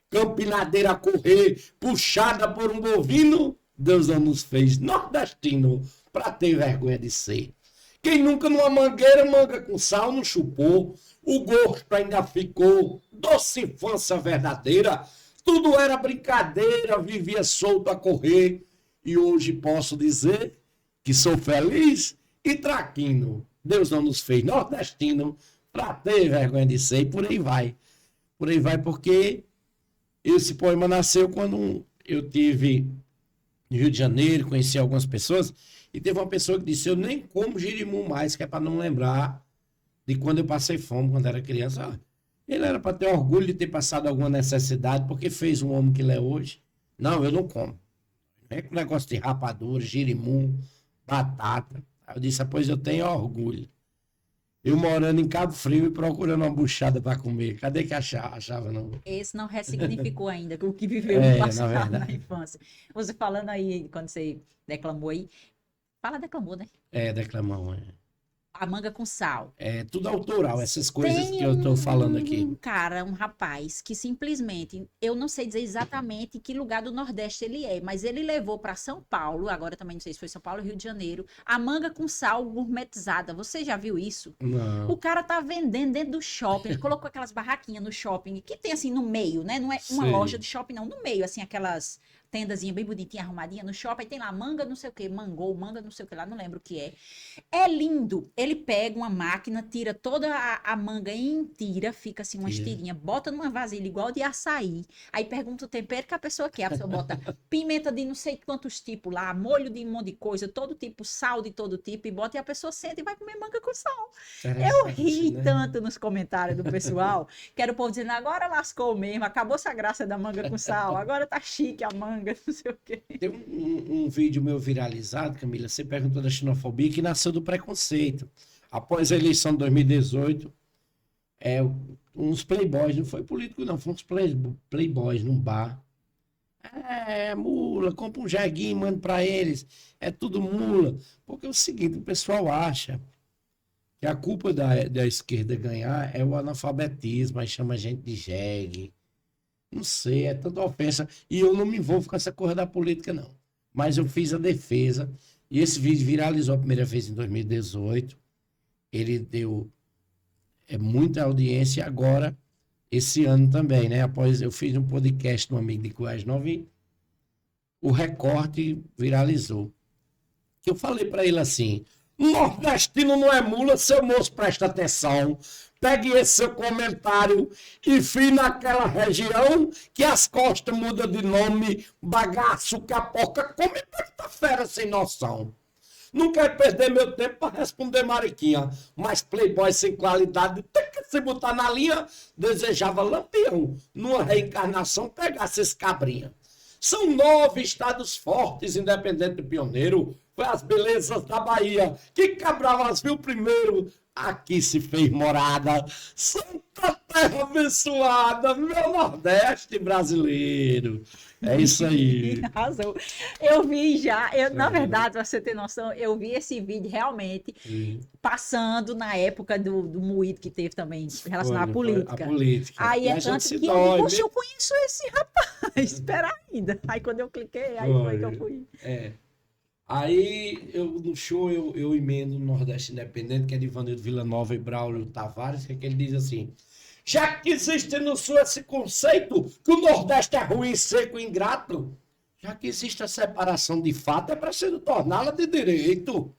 Campinadeira a correr, puxada por um bovino, Deus não nos fez nordestino para ter vergonha de ser. Quem nunca numa mangueira, manga com sal, não chupou, o gosto ainda ficou, doce infância verdadeira, tudo era brincadeira, vivia solto a correr, e hoje posso dizer que sou feliz e traquino. Deus não nos fez nordestino para ter vergonha de ser, e por aí vai. Por aí vai, porque esse poema nasceu quando eu tive no Rio de Janeiro, conheci algumas pessoas, e teve uma pessoa que disse, eu nem como girimum mais, que é para não lembrar de quando eu passei fome, quando era criança. Ele era para ter orgulho de ter passado alguma necessidade, porque fez um homem que ele é hoje. Não, eu não como. É com negócio de rapadura, girimum, batata. Aí eu disse, pois eu tenho orgulho. Eu morando em Cabo Frio e procurando uma buchada para comer. Cadê que achava, não?
Esse não ressignificou ainda o que viveu no passado, na infância. Você falando aí, quando você declamou aí. Declamou, né?
Declamou,
A manga com sal.
Tudo autoral, essas coisas que eu tô falando aqui.
Um rapaz, que simplesmente, eu não sei dizer exatamente que lugar do Nordeste ele é, mas ele levou para São Paulo, agora também não sei se foi São Paulo ou Rio de Janeiro, a manga com sal gourmetizada. Você já viu isso?
Não.
O cara tá vendendo dentro do shopping, ele colocou aquelas barraquinhas no shopping, que tem assim no meio, né? Não é uma loja de shopping, não, no meio, assim, aquelas tendazinha bem bonitinha, arrumadinha no shopping, tem lá manga não sei o que, manga não sei o que lá, não lembro o que é. É lindo. Ele pega uma máquina, tira toda a manga inteira, fica assim uma estirinha, bota numa vasilha igual de açaí, aí pergunta o tempero que a pessoa quer, a pessoa bota pimenta de não sei quantos tipos lá, molho de um monte de coisa, todo tipo, sal de todo tipo, e bota e a pessoa senta e vai comer manga com sal. Eu ri tanto nos comentários do pessoal, que era o povo dizendo, agora lascou mesmo, acabou-se a graça da manga com sal, agora tá chique a manga, não sei o quê.
Tem um vídeo meu viralizado, Camila, você perguntou da xenofobia, que nasceu do preconceito. Após a eleição de 2018, É, uns playboys, não foi político não, foi uns playboys num bar. É, mula, compra um jeguinho, manda pra eles. É tudo mula. Porque é o seguinte, o pessoal acha que a culpa da esquerda ganhar é o analfabetismo, aí chama a gente de jegue. Não sei, é tanta ofensa. E eu não me envolvo com essa coisa da política, não. Mas eu fiz a defesa. E esse vídeo viralizou a primeira vez em 2018. Ele deu muita audiência agora, esse ano também, né? Após eu fiz um podcast no Amigo de Goiás 9, o recorte viralizou. Que eu falei para ele assim: nordestino não é mula, seu moço, presta atenção. Pegue esse seu comentário e fui naquela região que as costas mudam de nome, bagaço, capoca, come tanta fera sem noção. Não quero perder meu tempo para responder Mariquinha, mas playboy sem qualidade tem que se botar na linha. Desejava Lampião, numa reencarnação, pegasse esse cabrinha. São 9 estados fortes, independente do pioneiro. Foi as belezas da Bahia que Cabral viu primeiro. Aqui se fez morada. Santa terra abençoada, meu Nordeste brasileiro. É isso aí.
Arrasou. Eu vi já, na verdade, pra você ter noção, eu vi esse vídeo realmente passando na época do moído que teve também, relacionado à política.
A política.
Aí
E
é
a gente
tanto
se
que eu
dói,
digo, "Poxa,
né?
eu conheço esse rapaz, espera ainda." Aí quando eu cliquei, aí foi que eu fui.
É. Aí, no show, eu emendo no Nordeste Independente, que é de Ivanildo Villanova e Braulio Tavares, que ele diz assim: já que existe no Sul esse conceito que o Nordeste é ruim, seco e ingrato, já que existe a separação de fato, é preciso torná-la de direito.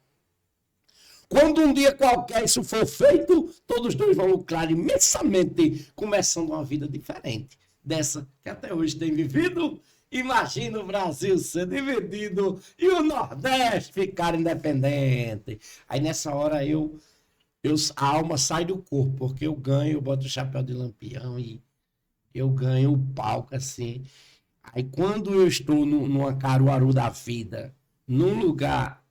Quando um dia qualquer isso for feito, todos dois vão lucrar imensamente, começando uma vida diferente dessa que até hoje tem vivido. Imagina o Brasil ser dividido e o Nordeste ficar independente. Aí nessa hora a alma sai do corpo, porque eu ganho, eu boto o chapéu de Lampião e eu ganho o palco assim. Aí quando eu estou numa Caruaru da vida, num lugar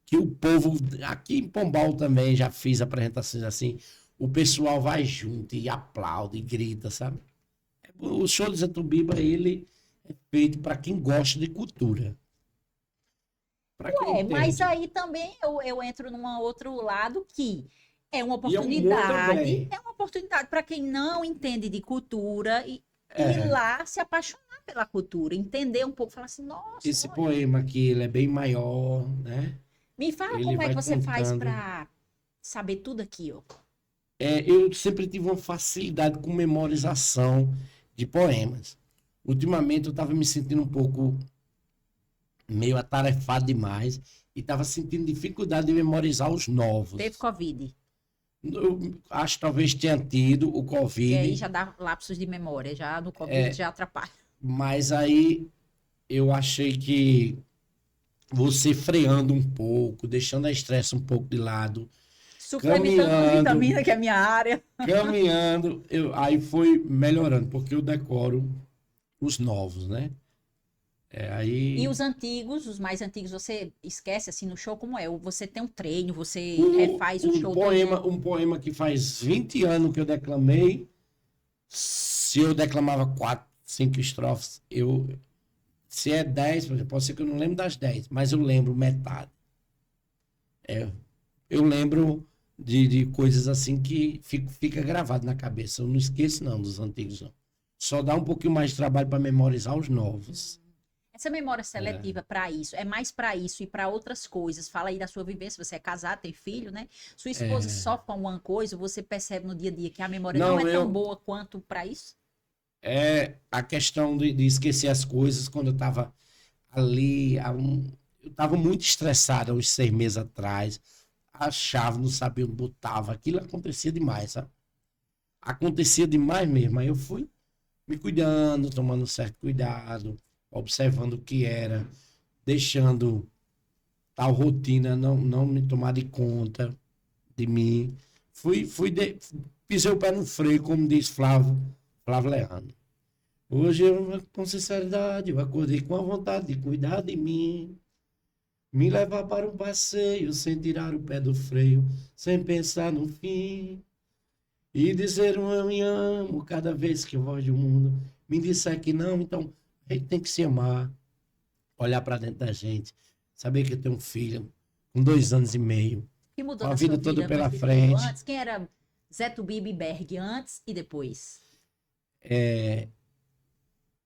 que o povo, aqui em Pombal também já fiz apresentações assim, o pessoal vai junto e aplaude e grita, sabe? O show de Zé Tubiba, ele é feito para quem gosta de cultura. Para quem
Mas
entende.
aí também eu entro num outro lado que é uma
E é um humor também.
é uma oportunidade para quem não entende de cultura e ir
É,
lá se apaixonar pela cultura, entender um pouco, falar assim, nossa,
esse
olha.
poema aqui, ele é bem maior, né?
Me fala
Ele
como é que
vai
você faz
contando.
para saber tudo aqui, ó.
Eu sempre tive uma facilidade com memorização de poemas. Ultimamente eu estava me sentindo um pouco meio atarefado demais e estava sentindo dificuldade de memorizar os
Teve
novos.
Covid.
Eu acho que talvez tenha tido o
E aí
Covid,
já dá lapsos de memória, já no Covid já atrapalha.
mas aí eu achei que você freando um pouco, deixando a estresse um pouco de lado,
Suplementando umas
caminhando,
vitaminas, que é a minha área.
caminhando, aí foi melhorando, porque eu decoro os novos, né?
E
Aí
os antigos, os mais antigos, você esquece assim no show como é? Ou você tem um treino, você
o,
refaz o
um
show
poema,
todinho?
um poema que faz 20 anos que eu declamei, se eu declamava 4, 5 estrofes, se é 10, por exemplo, pode ser que eu não lembro das 10, mas eu lembro metade. Eu lembro de coisas assim que fica gravado na cabeça. Eu não esqueço, não, dos antigos, não. Só dá um pouquinho mais de trabalho para memorizar os novos.
Essa memória seletiva para isso, é mais para isso e para outras coisas. Fala aí da sua vivência, você é casado, tem filho, né? Sua esposa sofre com alguma coisa, você percebe no dia a dia que a memória não
Não,
é tão boa quanto para isso?
é a questão de esquecer as coisas quando eu estava ali. Eu estava muito estressado há uns 6 meses atrás. A chave não sabia onde botava. Aquilo acontecia demais, sabe? Acontecia demais mesmo. Aí eu fui me cuidando, tomando um certo cuidado, observando o que era, deixando tal rotina não me tomar de conta de mim. Pisei o pé no freio, como diz Flávio Leandro. Hoje, com sinceridade, eu acordei com a vontade de cuidar de mim, me levar para um passeio sem tirar o pé do freio, sem pensar no fim. E dizer um eu me amo cada vez que voz do mundo me disser que não, então a gente tem que se amar, olhar para dentro da gente, saber que eu tenho um filho com 2 anos e meio,
O que
com
mudou
a
na sua
vida toda
vida
pela
antes de tudo?
frente.
Antes, quem era Zé Tubibe Berg antes e depois?
É,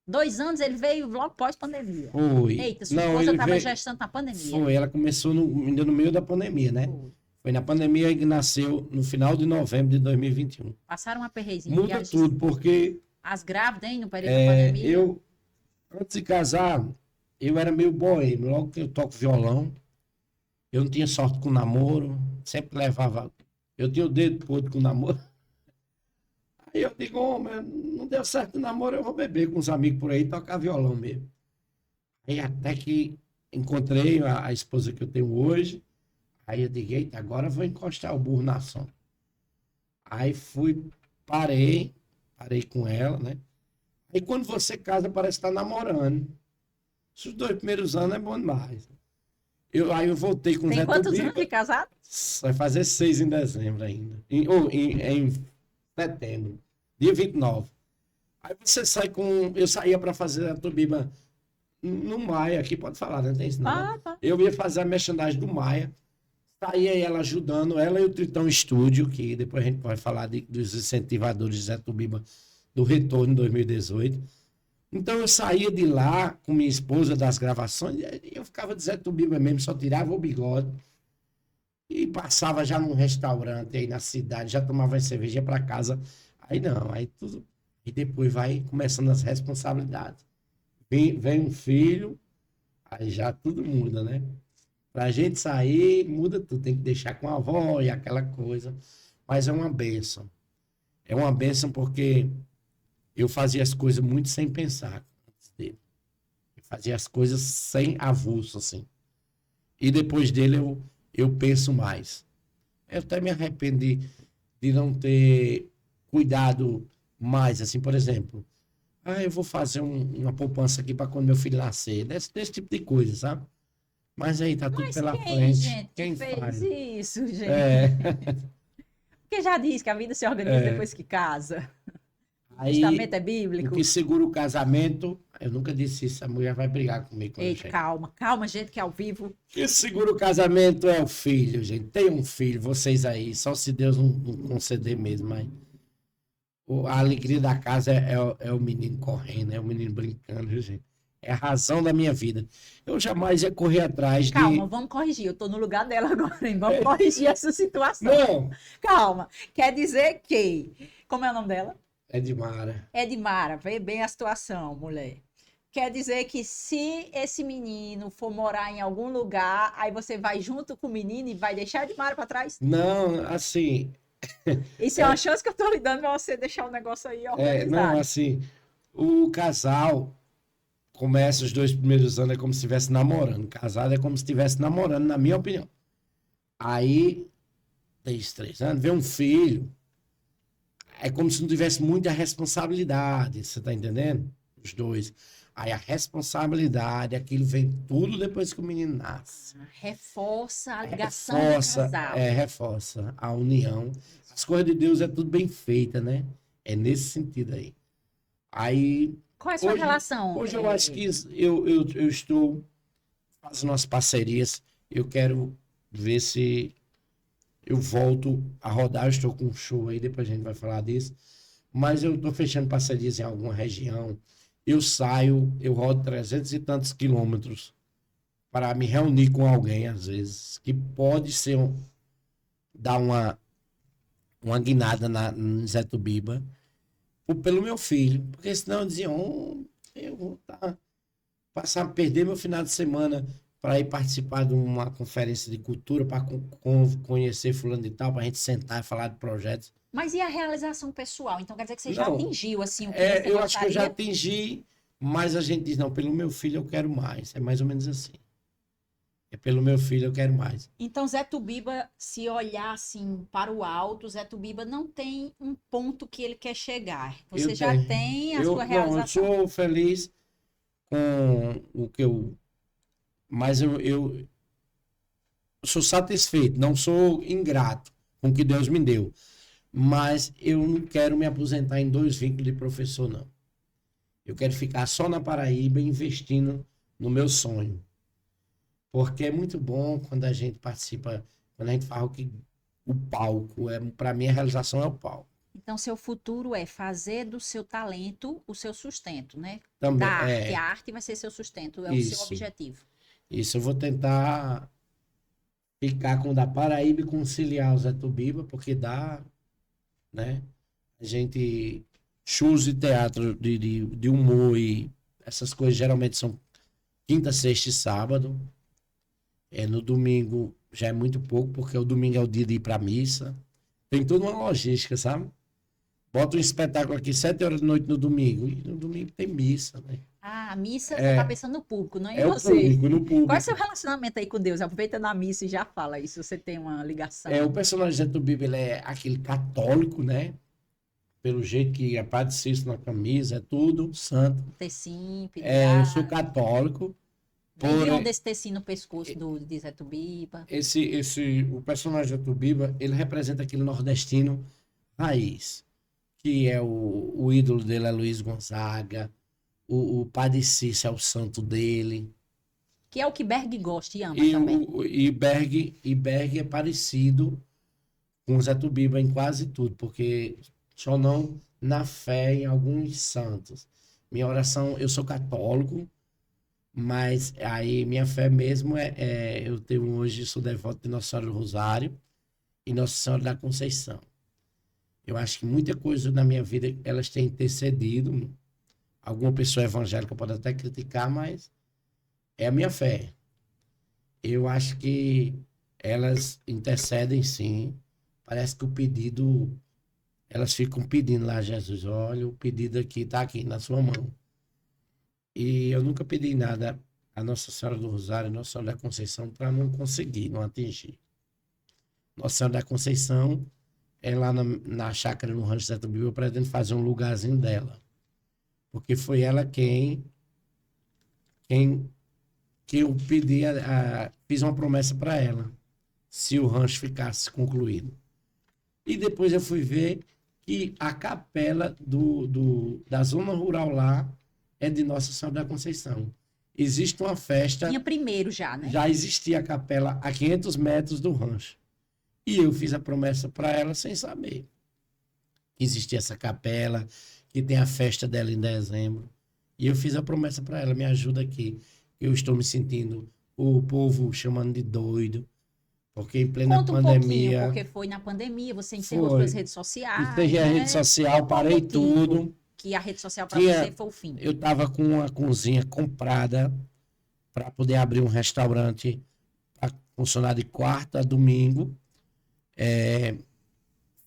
2 anos ele veio logo pós-pandemia.
foi.
Eita, sua
Não,
esposa
ele
estava
veio.
gestando na pandemia.
Foi, ela começou ainda no meio da pandemia, né?
Foi.
Foi na pandemia que nasceu no final de novembro de 2021.
Passaram um aperreizinho.
Muda tudo, porque
As grávidas, hein, no período da pandemia.
eu, antes de casar, eu era meio boêmio. Logo que eu toco violão, eu não tinha sorte com namoro, sempre levava. Eu tinha o dedo podre com namoro. Aí eu digo, mas não deu certo o namoro, eu vou beber com os amigos por aí, tocar violão mesmo. Aí até que encontrei a esposa que eu tenho hoje. Aí eu digo, eita, agora eu vou encostar o burro na sombra. Aí fui, parei com ela, né? Aí quando você casa, parece que tá namorando. Os 2 primeiros anos é bom demais. Aí eu voltei com o
Tem
Zé
quantos anos
Tubiba,
de casado?
vai fazer 6 em dezembro ainda. Em setembro, dia 29. Aí você sai com. Eu saía para fazer a Tubiba no Maia, aqui pode falar, né? Não tem isso não, né?
Tá.
Eu ia fazer a merchandising do Maia. Saía ela ajudando, ela e o Tritão Estúdio, que depois a gente vai falar dos incentivadores de Zé Tubiba do retorno em 2018. Então eu saía de lá com minha esposa das gravações, e eu ficava de Zé Tubiba mesmo, só tirava o bigode e passava já num restaurante aí na cidade, já tomava cerveja para casa. Aí não, aí tudo. E depois vai começando as responsabilidades. Vem um filho, aí já tudo muda, né? Pra gente sair, muda tudo. Tem que deixar com a avó e aquela coisa. Mas é uma bênção. É uma bênção porque eu fazia as coisas muito sem pensar antes dele. Eu fazia as coisas sem avulso, assim. E depois dele eu penso mais. Eu até me arrependo de não ter cuidado mais, assim, por exemplo. Eu vou fazer uma poupança aqui para quando meu filho nascer. Desse tipo de coisa, sabe? Mas aí tá tudo
Mas
pela
quem,
frente.
gente, que
Quem
fez
faz?
isso, gente?
É.
Porque já diz que a vida se organiza depois que casa. O
Aí,
testamento é
o
bíblico.
que segura o casamento, eu nunca disse isso, a mulher vai brigar comigo quando eu
Eita,
chegar.
calma, gente, que é ao vivo.
O que segura o casamento é o filho, gente. Tem um filho, vocês aí, só se Deus não conceder mesmo, mas a alegria da casa é o menino correndo, é o menino brincando, viu, gente? É a razão da minha vida. Eu jamais ia correr atrás
Calma,
de.
vamos corrigir. Eu tô no lugar dela agora, hein? Vamos corrigir essa situação.
Não,
Calma. Quer dizer que. Como é o nome dela?
é de Mara.
Edmara, vê bem a situação, mulher. Quer dizer que se esse menino for morar em algum lugar, aí você vai junto com o menino e vai deixar a Edmara pra trás?
Não, assim,
Isso é uma chance que eu tô lhe dando pra você deixar o negócio aí
não,
organizado.
assim, o casal começa os 2 primeiros anos é como se estivesse namorando. Casado é como se estivesse namorando, na minha opinião. Aí, 3 anos, vem um filho, é como se não tivesse muita responsabilidade, você tá entendendo? Os dois. Aí a responsabilidade, aquilo vem tudo depois que o menino nasce.
Reforça a ligação do
Reforça,
casal.
reforça a união. As coisas de Deus é tudo bem feita, né? É nesse sentido aí. Aí,
Qual é a sua relação?
hoje eu acho que eu estou fazendo umas parcerias. Eu quero ver se eu volto a rodar. Eu estou com um show aí, depois a gente vai falar disso. Mas eu estou fechando parcerias em alguma região. Eu saio, eu rodo 300 e tantos quilômetros para me reunir com alguém, às vezes, que pode ser dar uma guinada no Zé Tubiba, pelo meu filho. Porque senão eu dizia, eu vou perder meu final de semana para ir participar de uma conferência de cultura, para conhecer fulano de tal, para a gente sentar e falar de projetos.
Mas e a realização pessoal? Então quer dizer que você já
Não,
atingiu assim o que você
eu acho que eu já
gostaria?
atingi, mas a gente diz, não, pelo meu filho eu quero mais. É mais ou menos assim. É pelo meu filho eu quero mais.
Então Zé Tubiba, se olhar assim para o alto, Zé Tubiba não tem um ponto que ele quer chegar. Você
Eu
já
tenho.
tem a
Eu,
sua
não, eu
realização.
sou feliz com o que eu. Mas eu sou satisfeito, não sou ingrato com o que Deus me deu. mas eu não quero me aposentar em 2 vínculos de professor, não. Eu quero ficar só na Paraíba investindo no meu sonho. Porque é muito bom quando a gente participa, quando a gente fala que o palco, para mim a realização é o palco.
Então, seu futuro é fazer do seu talento o seu sustento, né? Da
Também,
arte. A arte vai ser seu sustento, é o seu
isso.
objetivo.
Isso, eu vou tentar ficar com o da Paraíba e conciliar o Zé Tubiba, porque dá, né? A gente, shows de teatro, de humor e essas coisas geralmente são quinta, sexta e sábado. No domingo já é muito pouco, porque o domingo é o dia de ir pra missa. Tem toda uma logística, sabe? Bota um espetáculo aqui 7 horas da noite no domingo, e no domingo tem missa, né?
Ah, a missa, você tá pensando no público, não em
É o
você.
público, no
Qual é o
público.
seu relacionamento aí com Deus? Aproveita na missa e já fala isso, você tem uma ligação.
O personagem do Bíblia, ele é aquele católico, né? Pelo jeito que é Padre Cícero na camisa, é tudo santo.
Tecim,
Eu sou católico,
Vem de
porém,
onde esse tecido no pescoço de Zé Tubiba?
o personagem do Tubiba, ele representa aquele nordestino raiz, que é o ídolo dele é Luiz Gonzaga, o Padre Cícero é o santo dele,
Que é o que Berg gosta e ama
e
também.
Berg é parecido com o Zé Tubiba em quase tudo, porque só não na fé em alguns santos. Minha oração, eu sou católico, mas aí minha fé mesmo eu tenho hoje, sou devoto de Nossa Senhora do Rosário e Nossa Senhora da Conceição. Eu acho que muita coisa na minha vida elas têm intercedido. Alguma pessoa evangélica pode até criticar, mas é a minha fé. Eu acho que elas intercedem sim. Parece que o pedido, elas ficam pedindo lá, Jesus, olha, o pedido aqui está aqui na sua mão. E eu nunca pedi nada a Nossa Senhora do Rosário, Nossa Senhora da Conceição, para não conseguir, não atingir. Nossa Senhora da Conceição é lá na chácara no Rancho Zé Tubiba, eu pretendo fazer um lugarzinho dela. Porque foi ela quem que eu pedi, fiz uma promessa para ela, se o rancho ficasse concluído. E depois eu fui ver que a capela da zona rural lá é de Nossa Senhora da Conceição. Existe uma festa...
Tinha primeiro já, né?
Já existia a capela a 500 metros do rancho. E eu fiz a promessa para ela sem saber. Existia essa capela, que tem a festa dela em dezembro. E eu fiz a promessa para ela, me ajuda aqui. Eu estou me sentindo o povo chamando de doido, porque em plena
Conta um
pandemia...
pouquinho, porque foi na pandemia, você encerrou suas redes sociais,
encerrei a
né?
rede social,
Qual
parei
motivo
tudo.
que a rede social para você foi o fim?
Eu estava com uma cozinha comprada para poder abrir um restaurante para funcionar de quarta a domingo.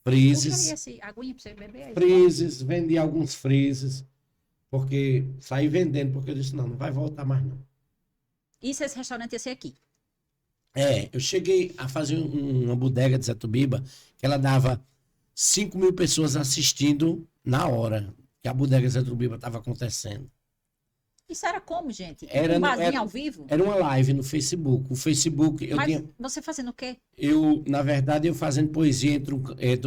Puxa aí esse aguinha para você beber aí.
Freezes, vendi alguns freezes, porque saí vendendo, porque eu disse, não vai voltar mais não.
Isso, esse restaurante ia ser aqui.
Eu cheguei a fazer uma bodega de Zé Tubiba, que ela dava 5.000 pessoas assistindo na hora que a bodega de Zé Tubiba estava acontecendo.
Isso era como, gente?
Era,
Um barzinho ao vivo?
Era uma live no Facebook. O Facebook,
Mas você fazendo o quê?
Na verdade, eu fazendo poesia entre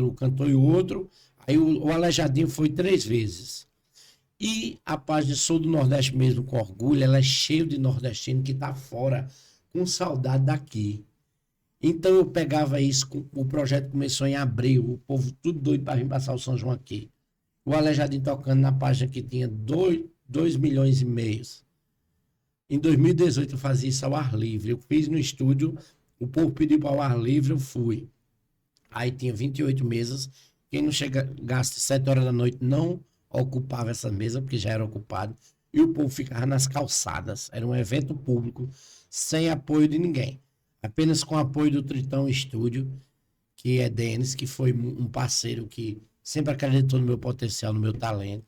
o cantor e o outro. Aí o Aleijadinho foi 3 vezes. E a página Sou do Nordeste mesmo, com orgulho, ela é cheia de nordestino que tá fora, com saudade daqui. Então eu pegava isso, o projeto começou em abril, o povo tudo doido para vir passar o São João aqui. O Aleijadinho tocando na página que tinha 2,5 milhões. Em 2018 eu fazia isso ao ar livre. Eu fiz no estúdio, o povo pediu para o ar livre, eu fui. Aí tinha 28 mesas. Quem não gaste 7 horas da noite não ocupava essa mesa, porque já era ocupado. E o povo ficava nas calçadas. Era um evento público, sem apoio de ninguém. Apenas com apoio do Tritão Estúdio, que é Denis, que foi um parceiro que sempre acreditou no meu potencial, no meu talento.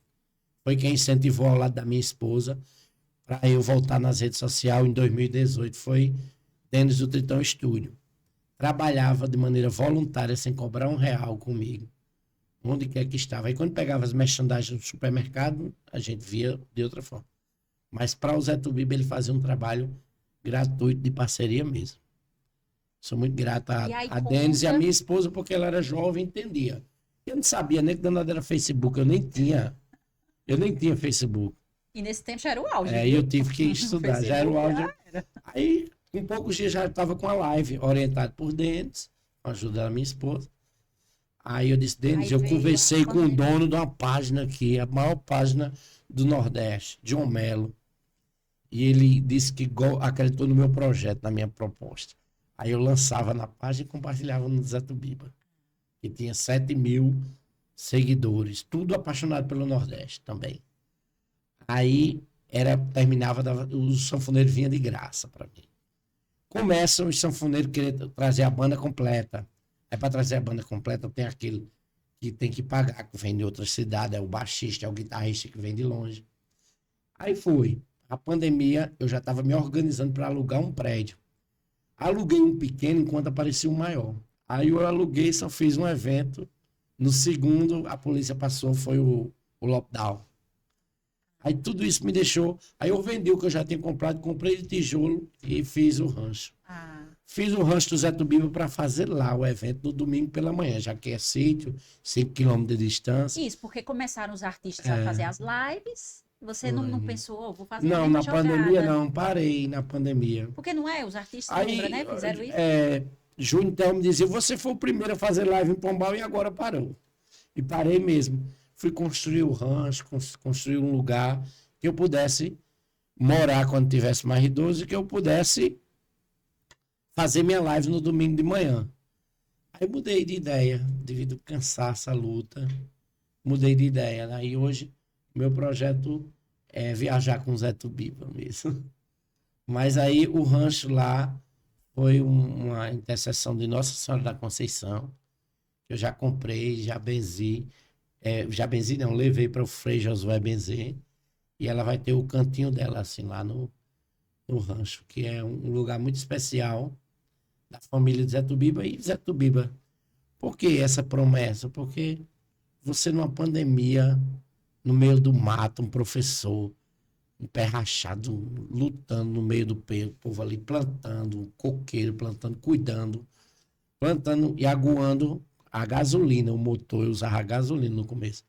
Foi quem incentivou ao lado da minha esposa para eu voltar nas redes sociais em 2018. Foi Denis do Tritão Estúdio. Trabalhava de maneira voluntária, sem cobrar R$1 comigo, onde quer que estava. Aí quando pegava as merchandising no supermercado, a gente via de outra forma. Mas para o Zé Tubiba, ele fazia um trabalho gratuito de parceria mesmo. Sou muito grato a Denis e a minha esposa, porque ela era jovem e entendia. Eu não sabia nem que danado era Facebook, eu nem tinha Facebook.
E nesse tempo já era o auge,
Aí
viu?
eu tive que estudar, já era o
Facebook,
áudio. Aí, em poucos dias já estava com a live, orientado por Denis, com a ajuda da minha esposa. Aí eu disse, Denis,
Aí
eu
veio
conversei
a
com o
pandemia.
dono de uma página aqui, a maior página do Nordeste, John Mello. E ele disse que acreditou no meu projeto, na minha proposta. Aí eu lançava na página e compartilhava no Zatubiba, que tinha 7.000 seguidores, tudo apaixonado pelo Nordeste também. Aí terminava, os sanfoneiros vinham de graça para mim. Começam os sanfoneiros querendo trazer a banda completa. Aí para trazer a banda completa tem aquele que tem que pagar, que vem de outra cidade, é o baixista, é o guitarrista que vem de longe. Aí foi. A pandemia, eu já estava me organizando para alugar um prédio. Aluguei um pequeno enquanto aparecia um maior. Aí eu aluguei, só fiz um evento. No segundo, a polícia passou, foi o lockdown. Aí tudo isso me deixou. Aí eu vendi o que eu já tinha comprado, comprei de tijolo e fiz o rancho.
Ah,
Fiz o rancho do Zé Tubiba para fazer lá o evento no domingo pela manhã, já que é sítio, 5 quilômetros de distância.
isso, porque começaram os artistas a fazer as lives. Você não
Foi.
pensou, "Oh, vou fazer a
Não,
mesma
na pandemia
jogada."
não, parei na pandemia.
Porque não é, os artistas, lembra,
Aí,
né? Fizeram isso.
Júnior Tel me dizia, você foi o primeiro a fazer live em Pombal e agora parou. E parei mesmo. Fui construir o rancho, construir um lugar que eu pudesse morar quando tivesse mais idoso e que eu pudesse fazer minha live no domingo de manhã. Aí mudei de ideia, devido ao cansaço, à luta. Mudei de ideia, né? E hoje, meu projeto é viajar com o Zé Tubiba mesmo. Mas aí o rancho lá foi uma intercessão de Nossa Senhora da Conceição. Eu já comprei, já benzi. Já benzi não, levei para o Frei Josué benzer. E ela vai ter o cantinho dela, assim, lá no rancho, que é um lugar muito especial da família de Zé Tubiba. E Zé Tubiba, por que essa promessa? Porque você numa pandemia, no meio do mato, um professor, um pé rachado, lutando no meio do povo ali, plantando, um coqueiro, plantando, cuidando, plantando e aguando a gasolina, o motor, eu usava a gasolina no começo.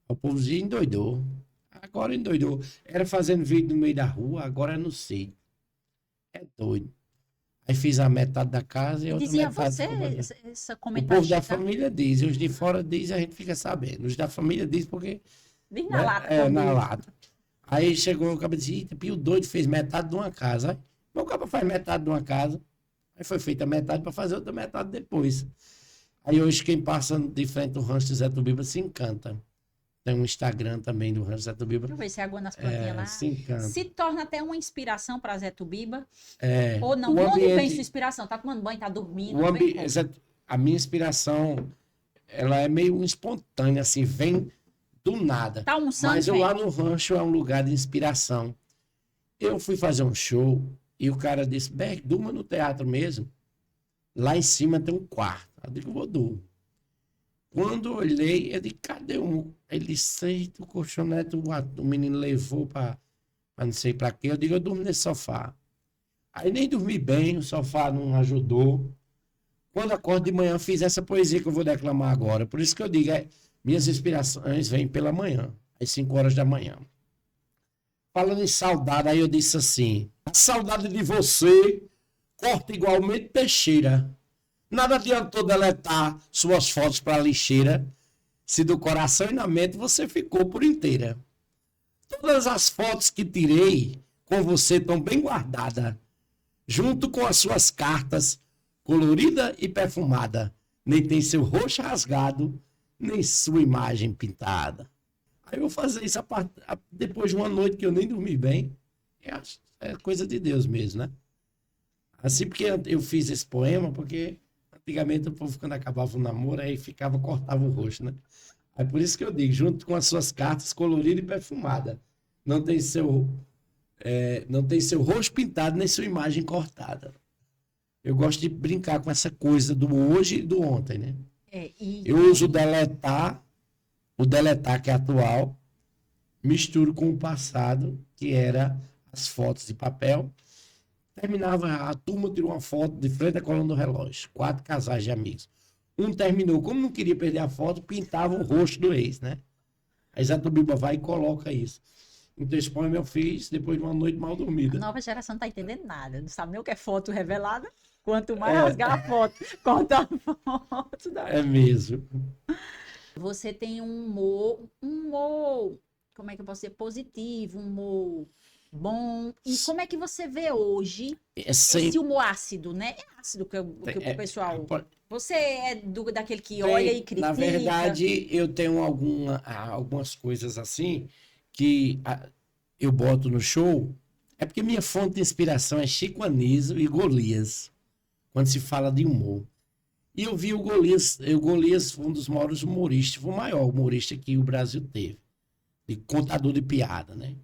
O povo dizia, endoidou. Agora endoidou. Era fazendo vídeo no meio da rua, agora é no sítio. É doido. Aí fiz a metade da casa e
E
a outra
dizia
metade
você,
ficou vazia.
essa
O povo da
comentarista,
família diz, e os de fora diz, a gente fica sabendo. Os da família diz porque,
diz na
né,
lata como
na
diz.
lata. Aí chegou o cara e disse, eita, Pio doido fez metade de uma casa. Aí, meu cara faz metade de uma casa. Aí foi feita a metade para fazer outra metade depois. Aí hoje quem passa de frente do rancho de Zé Tubiba se encanta. Tem um Instagram também do rancho de Zé Tubiba.
Deixa eu ver se é água nas plantinhas lá.
Se encanta.
Se torna até uma inspiração para Zé Tubiba.
É,
Ou não?
o
De onde vem sua
ambiente,
inspiração? Tá tomando banho, tá dormindo?
o
Vem
ambi
como?
a minha inspiração, ela é meio espontânea, assim, vem do nada.
Tá almoçando,
Mas eu
vem.
lá no rancho é um lugar de inspiração. Eu fui fazer um show e o cara disse, Beck, durma no teatro mesmo. Lá em cima tem um quarto. Eu digo, vou dormir. Quando eu olhei, eu disse, cadê um? Ele disse, eita, o colchonete, o menino levou para não sei para quê. Eu digo, eu durmo nesse sofá. Aí nem dormi bem, o sofá não ajudou. Quando acordo de manhã, fiz essa poesia que eu vou declamar agora. Por isso que eu digo, minhas inspirações vêm pela manhã, às 5 horas da manhã. Falando em saudade, aí eu disse assim, a saudade de você corta igualmente Teixeira. Nada adiantou deletar suas fotos para a lixeira, se do coração e na mente você ficou por inteira. Todas as fotos que tirei com você estão bem guardadas, junto com as suas cartas, colorida e perfumada. Nem tem seu rosto rasgado, nem sua imagem pintada. Aí eu vou fazer isso depois de uma noite que eu nem dormi bem. É coisa de Deus mesmo, né? Assim porque eu fiz esse poema, porque antigamente o povo, quando acabava o namoro, aí cortava o rosto, né? Aí por isso que eu digo, junto com as suas cartas, colorida e perfumada. Não tem seu rosto pintado, nem sua imagem cortada. Eu gosto de brincar com essa coisa do hoje e do ontem, né? Eu uso o deletar que é atual, misturo com o passado, que era as fotos de papel. Terminava, a turma tirou uma foto de frente à coluna do relógio, 4 casais de amigos. Um terminou, como não queria perder a foto, pintava o rosto do ex, né? A Zé Tubiba vai e coloca isso. Então esse poema eu fiz depois de uma noite mal
A
dormida.
nova geração não tá entendendo nada, não sabe nem o que é foto revelada, quanto mais
É,
rasgar a foto, corta a foto.
é mesmo.
Você tem um humor, como é que eu posso dizer, positivo, um humor bom. E como é que você vê hoje
É
esse
sempre,
humor ácido, né? É ácido que o pessoal... Você é daquele que olha e
na
critica?
verdade, eu tenho algumas coisas assim que eu boto no show. É porque minha fonte de inspiração é Chico Anísio e Golias, quando se fala de humor. E eu vi o Golias foi um dos maiores humoristas, foi o maior humorista que o Brasil teve, de contador de piada, né?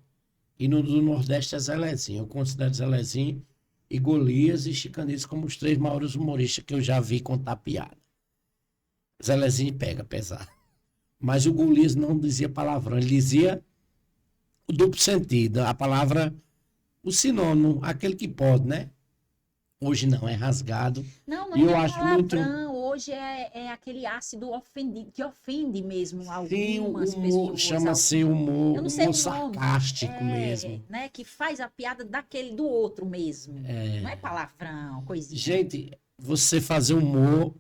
E no do Nordeste é Zelezinho. Eu considero Zelezinho e Golias e Chico Anísio como os três maiores humoristas que eu já vi contar piada. Zelezinho pega pesado. Mas o Golias não dizia palavrão, ele dizia o duplo sentido, a palavra, o sinônimo, aquele que pode, né? Hoje não, é rasgado.
Não, não
E
é
eu
nem
acho muito.
palavrão. Hoje é aquele ácido ofendido, que ofende mesmo
Sim, o
algumas
humor,
pessoas.
chama-se
Eu não sei
humor
o nome.
sarcástico
É,
mesmo.
né? Que faz a piada daquele do outro mesmo. Não é palavrão, coisinha.
Gente, você fazer humor.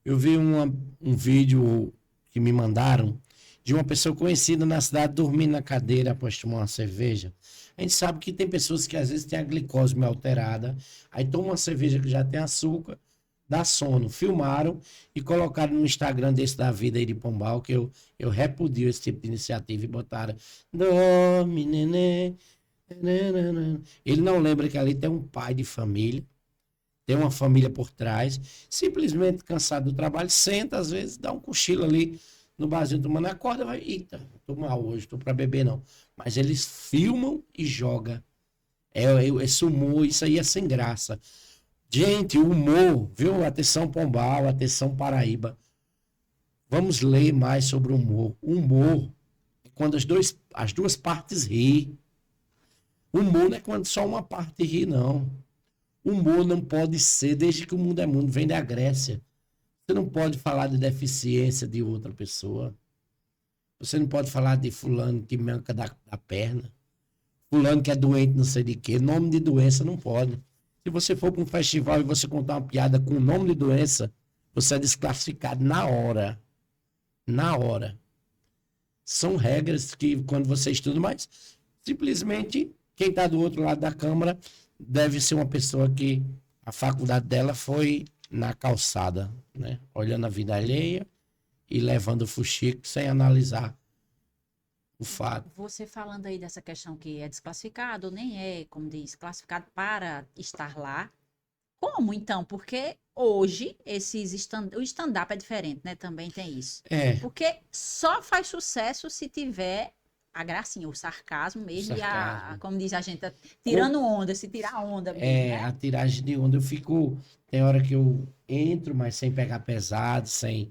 Eu vi um vídeo que me mandaram de uma pessoa conhecida na cidade dormindo na cadeira após tomar uma cerveja. A gente sabe que tem pessoas que às vezes têm a glicose meio alterada, aí tomam uma cerveja que já tem açúcar, dá sono. Filmaram e colocaram no Instagram desse da vida aí de Pombal, que eu repudio esse tipo de iniciativa e botaram: Dorme, neném. Nananana. Ele não lembra que ali tem um pai de família, tem uma família por trás, simplesmente cansado do trabalho, senta, às vezes, dá um cochilo ali no barzinho tomando a corda, vai, eita, tô mal hoje, tô pra beber não. Mas eles filmam e jogam. Esse humor, isso aí é sem graça. Gente, o humor, viu? Atenção Pombal, atenção Paraíba. Vamos ler mais sobre o humor. O humor é quando as duas partes riem. O humor não é quando só uma parte ri, não. O humor não pode ser, desde que o mundo é mundo, vem da Grécia. Você não pode falar de deficiência de outra pessoa. Você não pode falar de fulano que manca da perna. Fulano que é doente não sei de quê. Nome de doença não pode. Se você for para um festival e você contar uma piada com nome de doença, você é desclassificado na hora. Na hora. São regras que quando você estuda, mas simplesmente quem está do outro lado da câmara deve ser uma pessoa que a faculdade dela foi na calçada, né? Olhando a vida alheia e levando o fuxico sem analisar o fato.
Você falando aí dessa questão que é desclassificado, nem é, como diz, classificado para estar lá. Como então? Porque hoje o stand-up é diferente, né? Também tem isso.
É,
Porque só faz sucesso se tiver a gracinha, o sarcasmo
o
mesmo,
sarcasmo.
como diz a gente, tirando onda, se tirar onda mesmo, né?
A tiragem de onda eu fico. Tem hora que eu entro, mas sem pegar pesado, sem.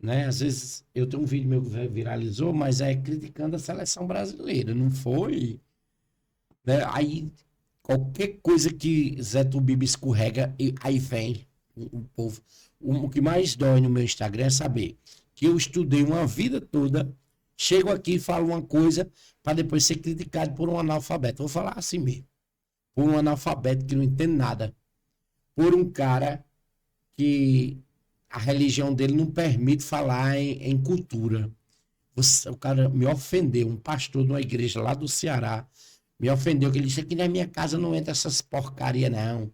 Né? Às vezes eu tenho um vídeo meu que viralizou, mas é criticando a seleção brasileira, não foi? Né? Aí qualquer coisa que Zé Tubibe escorrega, aí vem o povo. O que mais dói no meu Instagram é saber que eu estudei uma vida toda, chego aqui e falo uma coisa para depois ser criticado por um analfabeto. Vou falar assim mesmo. Por um analfabeto que não entende nada. Por um cara que a religião dele não permite falar em cultura. O cara me ofendeu, um pastor de uma igreja lá do Ceará, me ofendeu, que ele disse que na minha casa não entra essas porcaria não.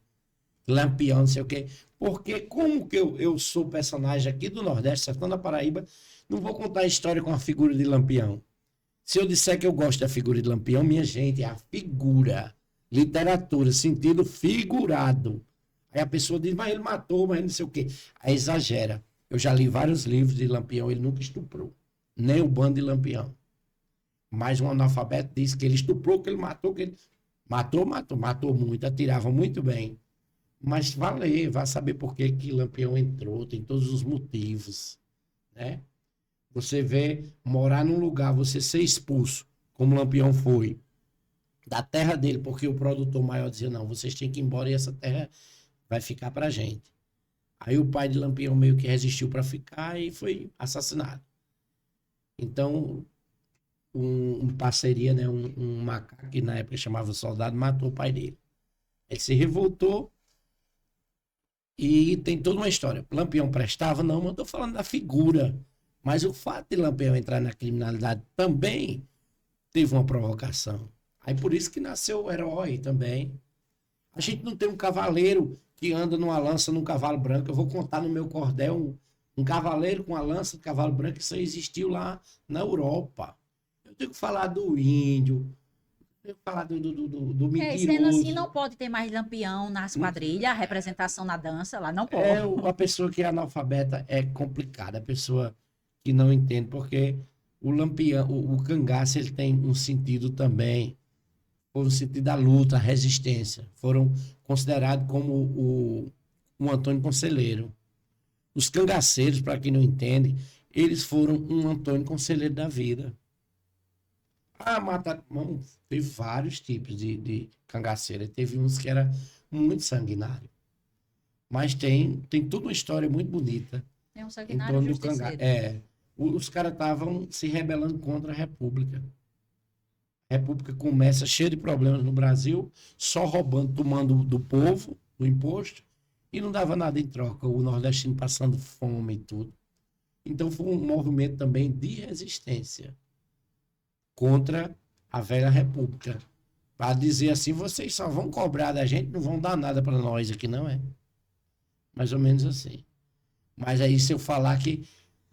Lampião, não sei o quê. Porque como que eu sou personagem aqui do Nordeste, Sertão da Paraíba, não vou contar a história com a figura de Lampião. Se eu disser que eu gosto da figura de Lampião, minha gente, é a figura. Literatura, sentido figurado. Aí a pessoa diz, mas ele matou, mas não sei o quê. Aí exagera. Eu já li vários livros de Lampião, ele nunca estuprou. Nem o bando de Lampião. Mas um analfabeto disse que ele estuprou, que ele matou, que ele... Matou muito, atirava muito bem. Mas vá ler, vá saber por que que Lampião entrou, tem todos os motivos, né? Você vê morar num lugar, você ser expulso, como Lampião foi, da terra dele, porque o produtor maior dizia, não, vocês têm que ir embora e essa terra vai ficar pra gente. Aí o pai de Lampião meio que resistiu para ficar e foi assassinado. Então, parceria, né, um macaco que na época chamava soldado, matou o pai dele. Ele se revoltou e tem toda uma história. Lampião prestava? Não, mas eu tô falando da figura. Mas o fato de Lampião entrar na criminalidade também teve uma provocação. Aí por isso que nasceu o herói também. A gente não tem um cavaleiro que anda numa lança num cavalo branco. Eu vou contar no meu cordel um cavaleiro com a lança de cavalo branco. Isso aí existiu lá na Europa. Eu tenho que falar do índio, eu tenho que falar do
Sendo assim,
mentiroso.
não pode ter mais Lampião nas quadrilhas, a representação na dança lá, não pode.
A pessoa que é analfabeta é complicada, a pessoa que não entende, porque o Lampião, o cangaço, ele tem um sentido também, o sentido da luta, a resistência. Foram considerados como um Antônio Conselheiro. Os cangaceiros, para quem não entende, eles foram um Antônio Conselheiro da vida. Teve vários tipos de cangaceiro. Teve uns que era muito sanguinário. Mas tem toda uma história muito bonita
É um
em
sanguinário
torno do cangaço.
justiceiro.
Os caras estavam se rebelando contra a República. A República começa cheia de problemas no Brasil, só roubando, tomando do povo, do imposto, e não dava nada em troca. O nordestino passando fome e tudo. Então foi um movimento também de resistência contra a velha República. Para dizer assim, vocês só vão cobrar da gente, não vão dar nada para nós aqui, não é? Mais ou menos assim. Mas aí se eu falar que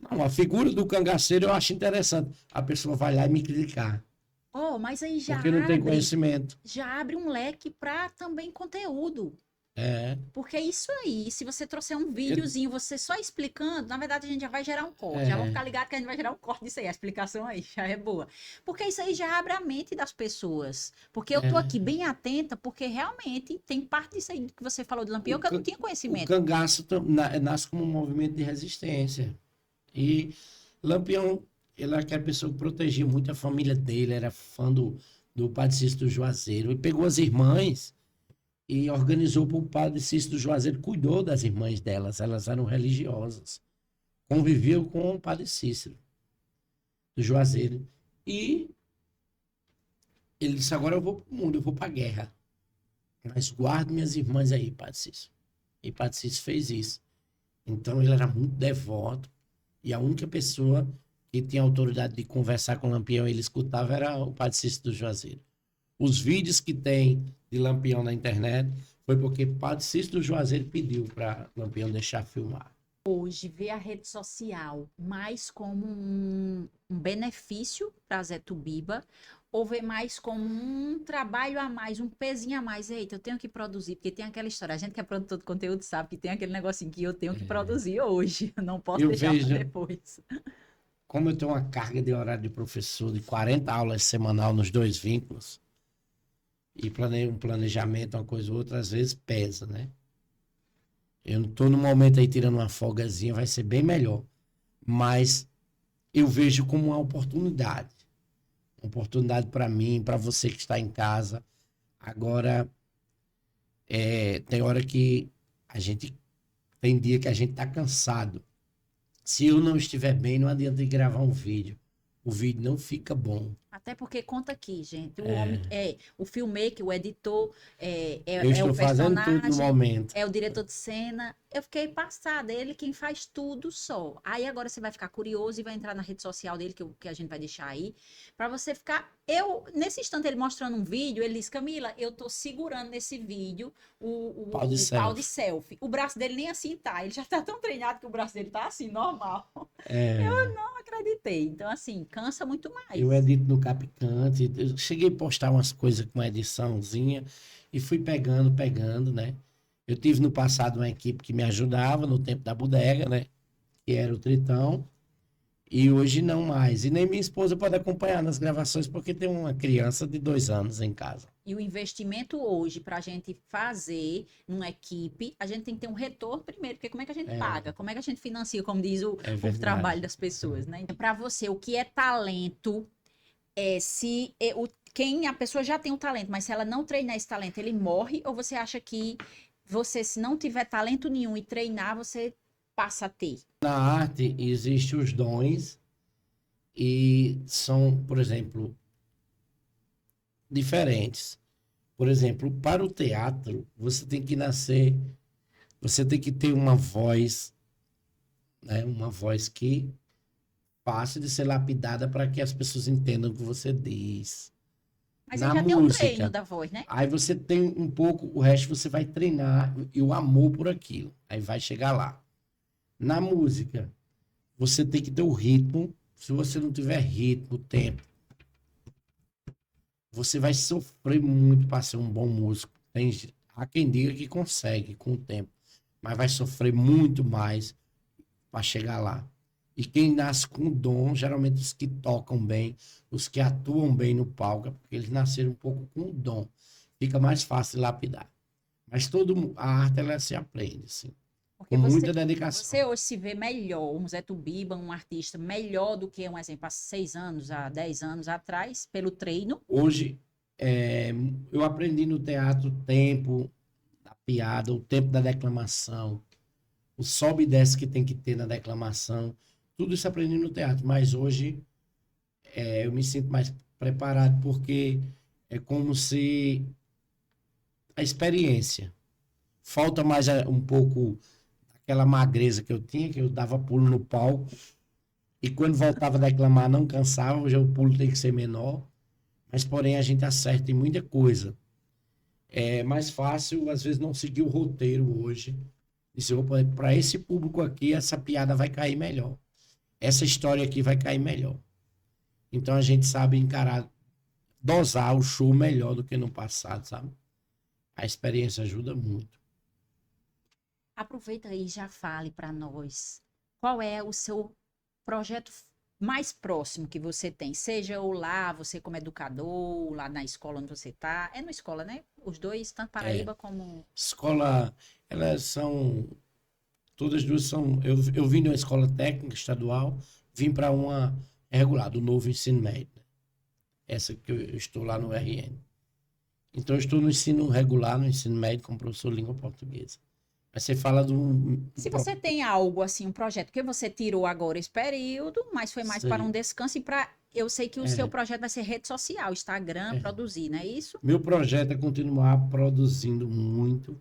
não, a figura do cangaceiro eu acho interessante. A pessoa vai lá e me criticar.
Oh, mas aí
Porque não tem conhecimento.
já abre um leque para também conteúdo.
É.
Porque é isso aí, se você trouxer um videozinho, você só explicando, na verdade a gente já vai gerar um corte. Já vão ficar ligados que a gente vai gerar um corte disso aí. A explicação aí já é boa. Porque isso aí já abre a mente das pessoas. Porque eu tô aqui bem atenta, porque realmente tem parte disso aí que você falou de Lampião que eu não tinha
O
conhecimento.
cangaço nasce como um movimento de resistência. E Lampião, ele era aquela pessoa que protegia muito a família dele, era fã do Padre Cícero do Juazeiro. E pegou as irmãs e organizou para o Padre Cícero do Juazeiro, cuidou das irmãs delas, elas eram religiosas. Conviveu com o Padre Cícero do Juazeiro. E ele disse, agora eu vou para o mundo, eu vou para a guerra. Mas guardo minhas irmãs aí, Padre Cícero. E Padre Cícero fez isso. Então ele era muito devoto. E a única pessoa que tinha autoridade de conversar com o Lampião, ele escutava, era o Padre Cícero do Juazeiro. Os vídeos que tem de Lampião na internet foi porque Padre Cícero do Juazeiro pediu para Lampião deixar filmar.
Hoje, ver a rede social mais como um benefício para Zé Tubiba, ou ver mais como um trabalho a mais, um pezinho a mais. Eita, eu tenho que produzir, porque tem aquela história. A gente que é produtor de conteúdo sabe que tem aquele negocinho que eu tenho que produzir hoje. Eu não posso deixar para depois.
Como eu tenho uma carga de horário de professor de 40 aulas semanal nos 2 vínculos, e um planejamento, uma coisa ou outra, às vezes pesa, né? Eu não estou no momento aí tirando uma folgazinha, vai ser bem melhor. Mas eu vejo como uma oportunidade. Uma oportunidade para mim, para você que está em casa. Agora, tem hora que tem dia que a gente está cansado. Se eu não estiver bem, não adianta gravar um vídeo. O vídeo não fica bom.
Até porque conta aqui, gente. O filmmaker, o editor,
eu estou
o
fazendo tudo no momento.
é o diretor de cena. Eu fiquei passada, ele quem faz tudo só. Aí agora você vai ficar curioso e vai entrar na rede social dele, que a gente vai deixar aí, para você ficar. Nesse instante, ele mostrando um vídeo, ele diz: Camila, eu tô segurando nesse vídeo o pau de selfie. O braço dele nem assim tá. Ele já tá tão treinado que o braço dele tá assim, normal. Eu não acreditei. Então, assim, cansa muito mais.
Eu edito no Capicante. Eu cheguei a postar umas coisas com uma ediçãozinha e fui pegando, né? Eu tive no passado uma equipe que me ajudava no tempo da bodega, né? Que era o Tritão. E hoje não mais. E nem minha esposa pode acompanhar nas gravações porque tem uma criança de 2 anos em casa.
E o investimento hoje para a gente fazer uma equipe, a gente tem que ter um retorno primeiro, porque como é que a gente paga? Como é que a gente financia, como diz o trabalho das pessoas, né? Então, para você, o que é talento a pessoa já tem um talento, mas se ela não treinar esse talento, ele morre? Ou você acha que você, se não tiver talento nenhum e treinar, você passa a ter.
Na arte existem os dons e são, por exemplo, diferentes. Por exemplo, para o teatro, você tem que nascer, você tem que ter uma voz, né? Uma voz que passe de ser lapidada para que as pessoas entendam o que você diz.
Mas aí
Na
já tem o treino
música,
da voz, né?
aí você tem um pouco, o resto você vai treinar e o amor por aquilo. Aí vai chegar lá. Na música, você tem que ter o ritmo. Se você não tiver ritmo, tempo, você vai sofrer muito para ser um bom músico. Há quem diga que consegue com o tempo, mas vai sofrer muito mais para chegar lá. E quem nasce com o dom, geralmente os que tocam bem, os que atuam bem no palco, é porque eles nasceram um pouco com o dom. Fica mais fácil de lapidar. Mas a arte ela se aprende, assim,
Porque
com muita dedicação.
você hoje se vê melhor, um Zé Tubiba, um artista melhor do que, um exemplo, há 6 anos, há 10 anos atrás, pelo treino.
Hoje, eu aprendi no teatro o tempo da piada, o tempo da declamação, o sobe e desce que tem que ter na declamação. Tudo isso aprendi no teatro, mas hoje eu me sinto mais preparado porque é como se a experiência. Falta mais um pouco aquela magreza que eu tinha, que eu dava pulo no palco e quando voltava a declamar não cansava, hoje o pulo tem que ser menor, mas porém a gente acerta em muita coisa. É mais fácil, às vezes, não seguir o roteiro hoje. E se para esse público aqui, essa piada vai cair melhor. Essa história aqui vai cair melhor. Então a gente sabe encarar, dosar o show melhor do que no passado, sabe? A experiência ajuda muito.
Aproveita aí e já fale para nós qual é o seu projeto mais próximo que você tem, seja o lá, você como educador, lá na escola onde você está. É na escola, né? Os dois, tanto Paraíba como.
Escola, elas são, todas duas são, eu vim de uma escola técnica estadual, vim para uma regular, do novo ensino médio. Essa que eu estou lá no RN. Então, eu estou no ensino regular, no ensino médio, como professor de língua portuguesa. Mas você fala de um.
Se você tem algo assim, um projeto que você tirou agora esse período, mas foi mais para um
Sei.
descanso e para. Eu sei que o seu
É,
projeto vai ser rede social, Instagram,
é.
produzir, não é isso?
Meu projeto é continuar produzindo muito,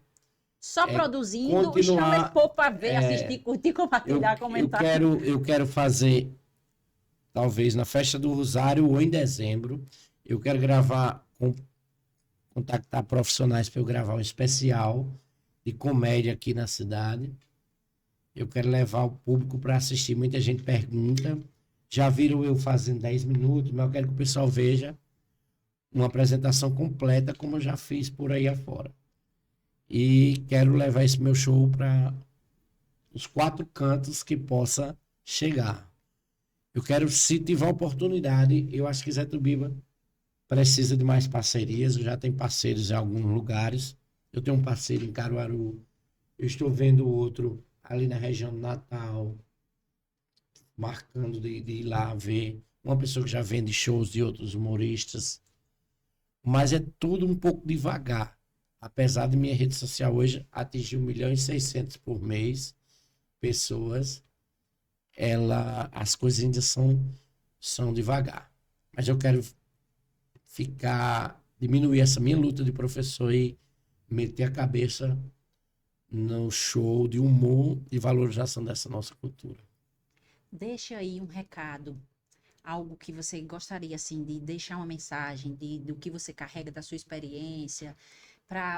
Só
é
produzindo, chama esse
continuar.
povo para ver,
é,
assistir, curtir, compartilhar, comentar.
eu quero fazer, talvez na festa do Rosário ou em dezembro, eu quero gravar, contactar profissionais para eu gravar um especial de comédia aqui na cidade. Eu quero levar o público para assistir. Muita gente pergunta. Já viram eu fazendo 10 minutos, mas eu quero que o pessoal veja uma apresentação completa, como eu já fiz por aí afora. E quero levar esse meu show para os 4 cantos que possa chegar. Eu quero, se tiver oportunidade, eu acho que Zé Tubiba precisa de mais parcerias. Eu já tenho parceiros em alguns lugares. Eu tenho um parceiro em Caruaru. Eu estou vendo outro ali na região do Natal, marcando de ir lá ver. Uma pessoa que já vende shows de outros humoristas. Mas é tudo um pouco devagar. Apesar de minha rede social hoje atingir 1.600.000 por mês, pessoas, as coisas ainda são devagar. Mas eu quero diminuir essa minha luta de professor e meter a cabeça no show de humor e valorização dessa nossa cultura.
Deixa aí um recado, algo que você gostaria assim de deixar uma mensagem do que você carrega da sua experiência,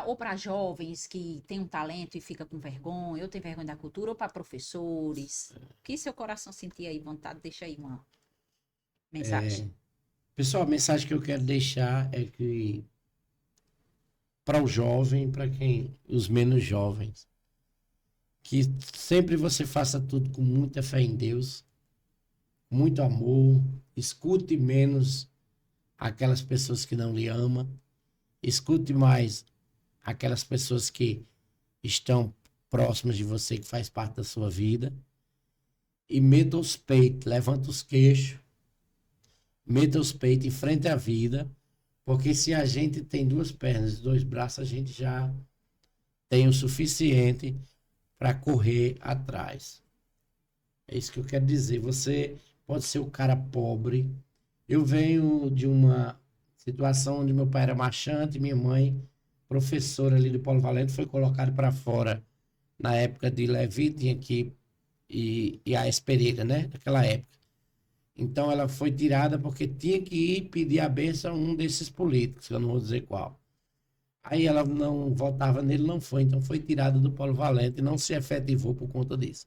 ou para jovens que têm um talento e fica com vergonha, ou tem vergonha da cultura, ou para professores. O que seu coração sentir aí vontade, deixa aí uma mensagem.
Pessoal, a mensagem que eu quero deixar é que para o jovem, para os menos jovens, que sempre você faça tudo com muita fé em Deus, muito amor, escute menos aquelas pessoas que não lhe amam, escute mais aquelas pessoas que estão próximas de você, que faz parte da sua vida, e meta os peitos, levanta os queixos, meta os peitos, enfrente a vida, porque se a gente tem 2 pernas e 2 braços, a gente já tem o suficiente para correr atrás. É isso que eu quero dizer. Você pode ser o cara pobre. Eu venho de uma situação onde meu pai era marchante, minha mãe, professora ali do Paulo Valente, foi colocado para fora na época de Levi, tinha que e a Pereira, né? Naquela época. Então ela foi tirada porque tinha que ir pedir a benção a um desses políticos, que eu não vou dizer qual. Aí ela não votava nele, não foi. Então foi tirada do Paulo Valente e não se efetivou por conta disso.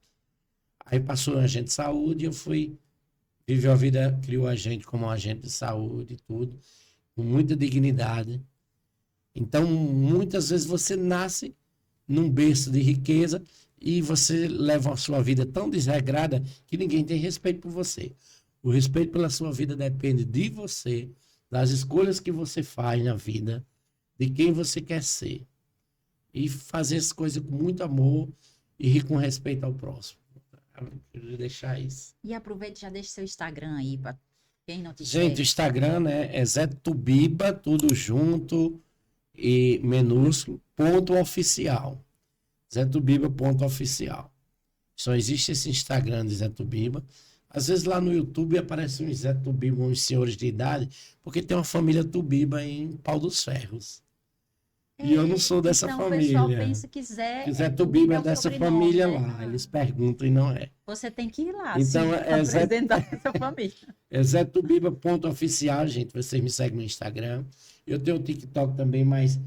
Aí passou um agente de saúde, eu fui, viveu a vida, criou a gente como um agente de saúde e tudo, com muita dignidade. Então, muitas vezes você nasce num berço de riqueza e você leva a sua vida tão desregrada que ninguém tem respeito por você. O respeito pela sua vida depende de você, das escolhas que você faz na vida, de quem você quer ser. E fazer as coisas com muito amor e com respeito ao próximo. Eu queria deixar isso.
E aproveite e já deixa seu Instagram aí para quem não te
Gente, o
segue.
Instagram, né, é Zé Tubiba, tudo junto e minúsculo, ponto oficial. Zé Tubiba, ponto oficial. Só existe esse Instagram de Zé Tubiba. Às vezes lá no YouTube aparecem uns Zé Tubiba, uns senhores de idade, porque tem uma família Tubiba em Pau dos Ferros. E eu não sou dessa
então, o pessoal
família.
pensa que Zé
Zé Tubiba é
o
dessa
sobrenome,
família
né?
lá. Eles perguntam e não é.
Você tem que ir lá,
Então,
se
é Zé-
apresentar essa família.
É Zé Tubiba, ponto oficial, gente. Vocês me seguem no Instagram. Eu tenho o TikTok também, mas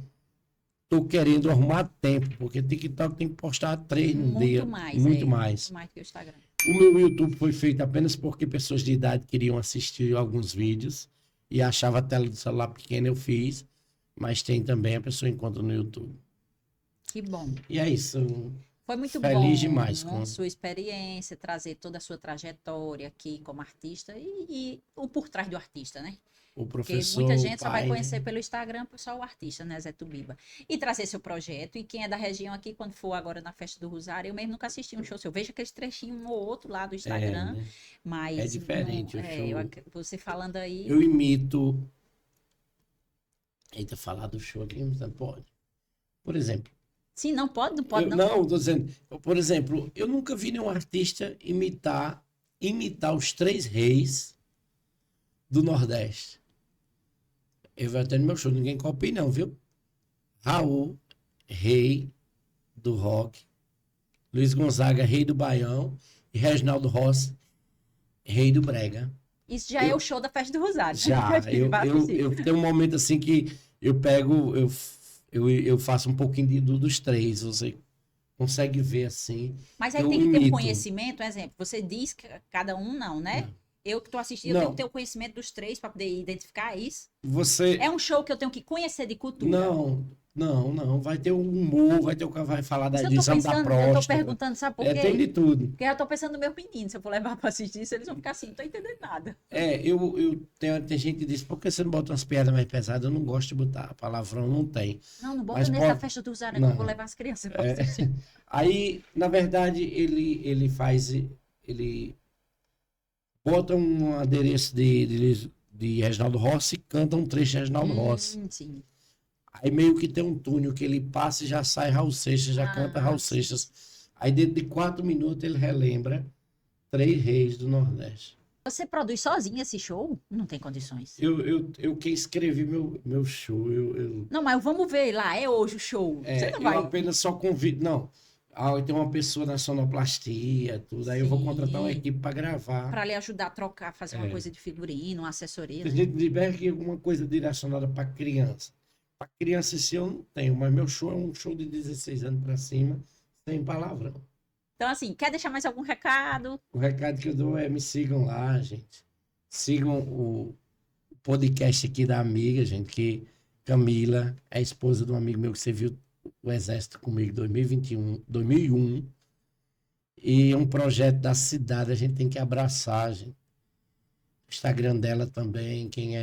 tô querendo arrumar tempo, porque TikTok tem que postar 3 no dia.
Muito mais
Muito mais.
que o Instagram.
O meu YouTube foi feito apenas porque pessoas de idade queriam assistir alguns vídeos e achava a tela do celular pequena, eu fiz. Mas tem também, a pessoa encontra no YouTube.
Que bom.
E é isso.
Foi muito
Feliz
bom
demais
com
com-
sua experiência, trazer toda a sua trajetória aqui como artista e o por trás do artista, né?
O
Porque
professor,
muita gente
o
só vai
pai,
conhecer pelo Instagram só o artista, né, Zé Tubiba. E trazer seu projeto. E quem é da região aqui, quando for agora na Festa do Rosário, eu mesmo nunca assisti um show seu. Eu vejo aqueles trechinhos um ou outro lá do Instagram,
né?
mas
É diferente o show.
você falando aí.
Eu imito. Eita, falar do show aqui não pode. Por exemplo.
Sim, não pode, não pode, não.
Não, tô dizendo. Por exemplo, eu nunca vi nenhum artista imitar os 3 reis do Nordeste. Eu vou até no meu show, ninguém copia não, viu? Raul, rei do rock. Luiz Gonzaga, rei do baião. E Reginaldo Rossi, rei do brega.
Isso já é o show da Festa do Rosário, né?
Já,
Que ele vai assistir.
eu tenho um momento assim que eu pego, eu faço um pouquinho dos 3, você consegue ver assim.
Mas aí
Eu
tem que ter um
imito.
conhecimento, um exemplo. Você diz que cada um não, né?
Não.
Eu que estou assistindo, eu
Não.
tenho que ter o conhecimento dos 3 para poder identificar isso.
Você.
É um show que eu tenho que conhecer de cultura.
Não. Vai ter um humor, vai ter o que vai falar da
Mas eu tô
edição da
pensando, eu tô
próstata.
perguntando, sabe por quê?
Tem de tudo.
Porque eu tô pensando no meu menino, se eu for levar para assistir isso, eles vão ficar assim, não tô entendendo nada.
Tem gente que diz, por que você não bota umas piadas mais pesadas? Eu não gosto de botar. Palavrão não tem.
Não bota
Mas
nesse da
pode-
Festa do Rosário, que
Não.
eu vou levar as crianças para
É.
assistir.
Aí, na verdade, ele bota um adereço de Reginaldo Rossi e canta um trecho de Reginaldo Rossi.
Sim.
Aí meio que tem um túnel que ele passa e já sai Raul Seixas, já canta Raul
sim.
Seixas. Aí dentro de 4 minutos ele relembra 3 reis do Nordeste.
Você produz sozinho esse show? Não tem condições.
Eu que escrevi meu show,
Não, mas vamos ver lá, é hoje o show. Você não
eu
vai.
apenas só convido, não. Tem uma pessoa na sonoplastia, tudo. Aí eu vou
Sim.
contratar uma equipe para gravar.
Para lhe ajudar a trocar, fazer uma
É.
coisa de figurino, uma assessoria,
A
né?
gente libera aqui alguma coisa direcionada para criança. Para criança, esse eu não tenho, mas meu show é um show de 16 anos para cima, sem palavrão.
Então, assim, quer deixar mais algum recado?
O recado que eu dou é me sigam lá, gente. Sigam o podcast aqui da amiga, gente, que Camila é a esposa de um amigo meu que serviu o Exército comigo em 2001. E é um projeto da cidade, a gente tem que abraçar, gente. O Instagram dela também, quem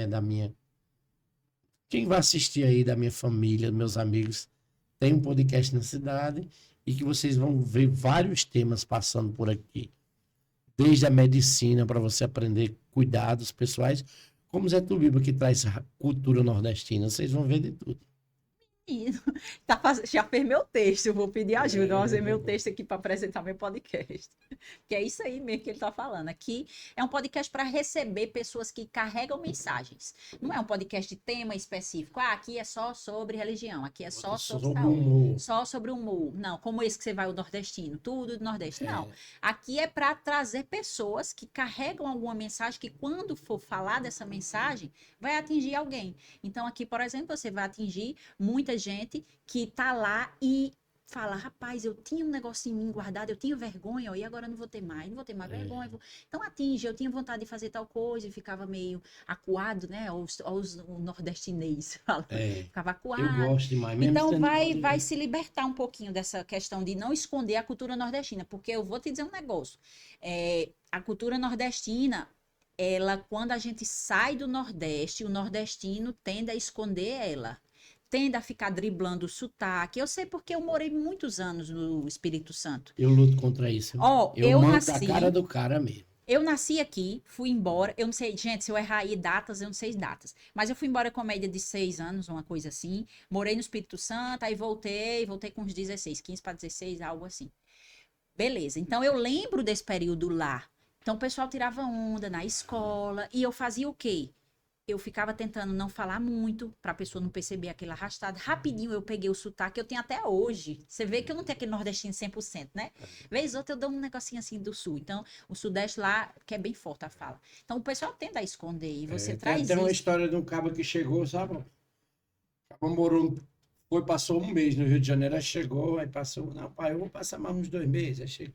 vai assistir aí da minha família, meus amigos, tem um podcast na cidade e que vocês vão ver vários temas passando por aqui. Desde a medicina, para você aprender cuidados pessoais, como Zé Tubiba, que traz cultura nordestina. Vocês vão ver de tudo.
Menino, já fez meu texto, eu vou pedir ajuda, vou fazer meu texto aqui para apresentar meu podcast. Que é isso aí mesmo que ele está falando. Aqui é um podcast para receber pessoas que carregam mensagens. Não é um podcast de tema específico. Ah, aqui é só sobre religião, aqui é só sobre
Sobre o
saúde,
humor.
só sobre o humor. Não, como esse que você vai, o nordestino, tudo do Nordeste. Não.
É,
Aqui é para trazer pessoas que carregam alguma mensagem que, quando for falar dessa mensagem, vai atingir alguém. Então, aqui, por exemplo, você vai atingir muita gente que tá lá e fala, rapaz, eu tinha um negócio em mim guardado, eu tinha vergonha, ó, e agora eu não vou ter mais vergonha. Então atinge, eu tinha vontade de fazer tal coisa e ficava meio acuado, né? Os nordestinês falando,
é.
ficava
Eu
acuado.
gosto demais, mesmo
Então
sendo
vai
português.
se libertar um pouquinho dessa questão de não esconder a cultura nordestina, porque eu vou te dizer um negócio, a cultura nordestina, ela, quando a gente sai do Nordeste, o nordestino tende a esconder ela. Tende a ficar driblando o sotaque. Eu sei porque eu morei muitos anos no Espírito Santo.
Eu luto contra isso.
Ó,
Eu mando a cara do cara mesmo.
eu nasci aqui, fui embora. Eu não sei, gente, se eu errar aí datas, eu não sei datas. Mas eu fui embora com média de 6 anos, uma coisa assim. Morei no Espírito Santo, aí voltei com uns 16, 15 para 16, algo assim. Beleza. Então eu lembro desse período lá. Então o pessoal tirava onda na escola e eu fazia o quê? Eu ficava tentando não falar muito, para a pessoa não perceber aquele arrastado. Rapidinho eu peguei o sotaque, eu tenho até hoje. Você vê que eu não tenho aquele nordestino 100%, né? Vez ou outra eu dou um negocinho assim do sul. Então, o sudeste lá, que é bem forte a fala. Então, o pessoal tenta esconder e você
Tem
traz
até uma
isso.
história de um cabo que chegou, sabe? O cabo morou, passou um mês no Rio de Janeiro, aí chegou, aí passou, não, pai, eu vou passar mais uns 2 meses. Aí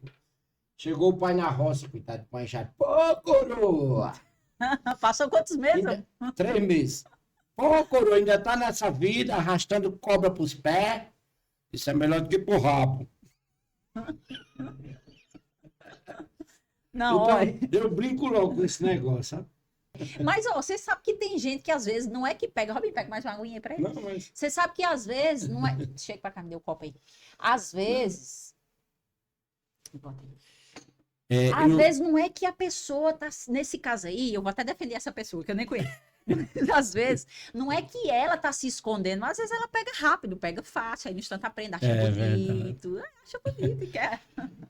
chegou o pai na roça, coitado do pai já, pô, coroa!
Passou quantos meses?
Ainda, 3 meses. Pô, coroa, ainda tá nessa vida, arrastando cobra pros pés. Isso é melhor do que pro rabo.
Não,
Então,
olha.
eu brinco logo com esse negócio, sabe?
Mas, ó, você sabe que tem gente que às vezes não é que pega. Robin, pega mais uma aguinha aí pra ele.
Não, mas...
Você sabe que às vezes não é. Chega pra cá, me deu o copo aí. Às vezes. Bota aí. Às vezes não é que a pessoa tá. Nesse caso aí, eu vou até defender essa pessoa, que eu nem conheço. Às vezes, não é que ela tá se escondendo, mas às vezes ela pega rápido, pega fácil, aí no instante aprende, acha
Verdade.
bonito, acha bonito e quer.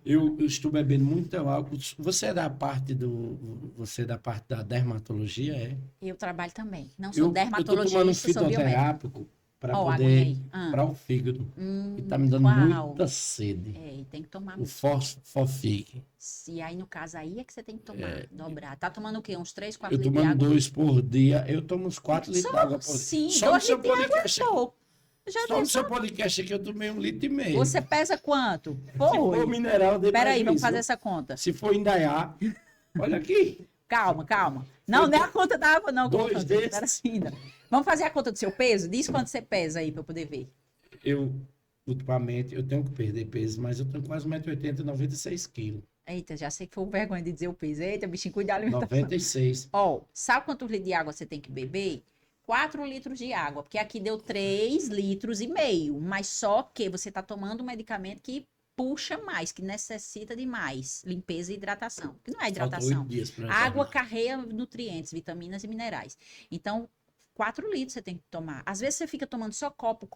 Eu estou bebendo muito álcool. Você é da parte da dermatologia, é?
Eu trabalho também. Não sou
Eu tô tomando um
dermatologista, sou biomédica.
fitoterápico para
Ó, a aguinha
poder
aí.
para o fígado. E tá me dando
Qual?
muita sede.
É, e tem que tomar.
O Fosfig.
Se aí no caso aí é que você tem que tomar, dobrar. Tá tomando o quê? Uns 3, 4
Eu
litros de
tomando
água?
2 por dia. Eu tomo uns 4 litros de água por dia.
Sim,
Só no
2
seu
litros de água é
podcast aqui.
pouco. Já
Só no
deu
seu podcast aqui eu tomei 1,5 litro.
Você pesa quanto?
Se for mineral, dê
Peraí, vamos
prejuízo.
fazer essa conta.
Se for Indaiá, olha aqui.
Calma, calma. Não, não é a conta da água, não.
Dois desses.
Espera ainda. Vamos fazer a conta do seu peso? Diz quanto você pesa aí pra eu poder ver.
Ultimamente, eu tenho que perder peso, mas eu tenho quase 1,80 m, 96 quilos.
Eita, já sei que foi vergonha de dizer o peso. Eita, bichinho, cuida da alimentação.
96.
Ó, sabe quantos litros de água você tem que beber? 4 litros de água, porque aqui deu 3,5 litros, mas só que você tá tomando um medicamento que puxa mais, que necessita de mais limpeza e hidratação. Que não é
Faltam
hidratação.
8 dias para
A água carrega nutrientes, vitaminas e minerais. Então, 4 litros você tem que tomar. Às vezes você fica tomando só copo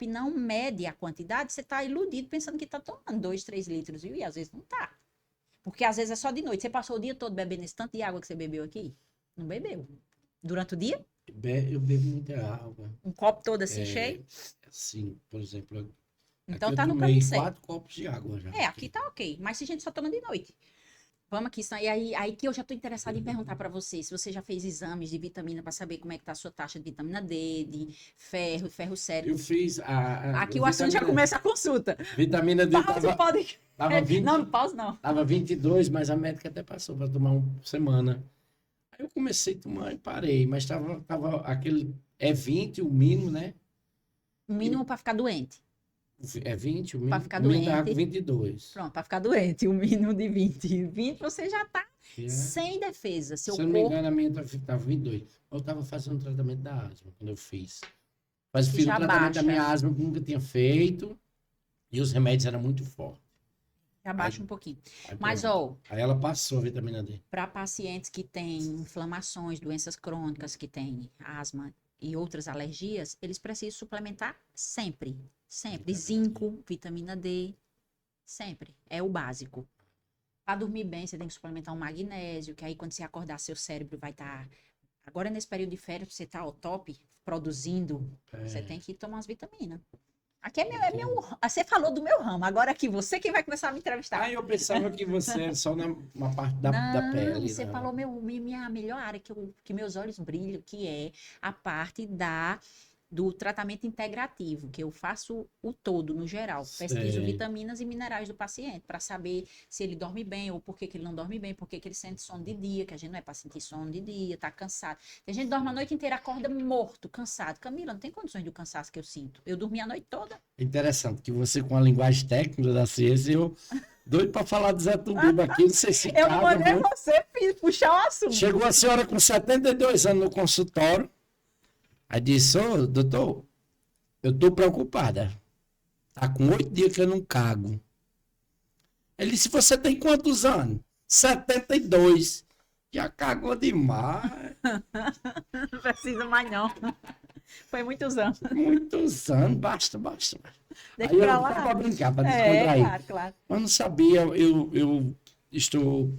e não mede a quantidade, você tá iludido pensando que tá tomando 2, 3 litros, viu? E às vezes não tá. Porque às vezes é só de noite. Você passou o dia todo bebendo esse tanto de água que você bebeu aqui? Não bebeu. Durante o dia?
Eu bebo muita água.
Um copo todo assim cheio?
Assim, por exemplo,
Então
aqui
tá
eu
no
tomei
caminho certo.
4 copos de água já.
Aqui tá ok. Mas se a gente só toma de noite. Vamos aqui, e aí que eu já tô interessada em perguntar para você, se você já fez exames de vitamina para saber como é que tá a sua taxa de vitamina D, de ferro sério.
Eu fiz
aqui o assunto já começa a consulta.
Vitamina D
tava
20,
não pausa não.
Tava 22, mas a médica até passou para tomar uma semana. Aí eu comecei a tomar e parei, mas tava aquele 20 o mínimo, né?
O mínimo para ficar doente.
É 20 o mínimo.
Para ficar doente.
Tava com 22.
Pronto, para ficar doente, o mínimo de 20. 20 você já tá sem defesa. Seu
Se eu não me engano, a minha tava 22. Eu tava fazendo o tratamento da asma quando eu fiz. Mas fiz o tratamento da minha asma que nunca tinha feito. E os remédios eram muito fortes.
Já baixa um pouquinho. Mas, ó...
Aí ela passou a vitamina D.
Para pacientes que têm inflamações, doenças crônicas, que têm asma, e outras alergias, eles precisam suplementar sempre. Sempre. Zinco, vitamina D, sempre. É o básico. Para dormir bem, você tem que suplementar um magnésio, que aí quando você acordar, seu cérebro vai estar... Agora, nesse período de férias, você tá ao top, produzindo, você tem que tomar umas vitaminas. Aqui você falou do meu ramo, agora aqui você que vai começar a me entrevistar.
Eu pensava que você era só uma parte da pele.
Você falou minha melhor área, que meus olhos brilham, que é a parte do tratamento integrativo, que eu faço o todo, no geral. Pesquiso vitaminas e minerais do paciente, para saber se ele dorme bem, ou por que ele não dorme bem, por que ele sente sono de dia, que a gente não é para sentir sono de dia, tá cansado. Tem gente que dorme a noite inteira, acorda morto, cansado. Camila, não tem condições do cansaço que eu sinto. Eu dormi a noite toda.
Interessante, que você com a linguagem técnica da ciência, eu doido para falar do Zé Tubiba aqui, não sei se
eu não mandei você puxar o assunto.
Chegou a senhora com 72 anos no consultório, aí disse, doutor, eu tô preocupada. Tá com 8 dias que eu não cago. Ele disse, você tem quantos anos? 72. Já cagou demais.
Não precisa mais não. Foi muitos anos.
Muitos anos, basta.
Deixa pra lá.
Pra brincar, pra descontrair.
Claro.
Eu não sabia, eu estou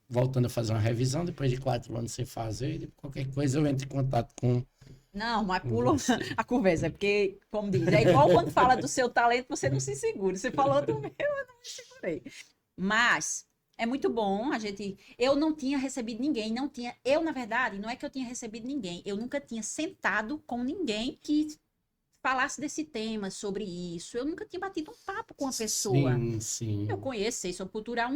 voltando a fazer uma revisão, depois de 4 anos sem fazer, qualquer coisa eu entro em contato com...
Não, mas pula a conversa, porque, como diz, é igual quando fala do seu talento, você não se segura. Você falou do meu, eu não me segurei. Mas é muito bom, eu não tinha recebido ninguém, na verdade, não é que eu tinha recebido ninguém, eu nunca tinha sentado com ninguém que falasse desse tema, sobre isso. Eu nunca tinha batido um papo com uma pessoa.
Sim.
Eu conheço, sei sobre cultura.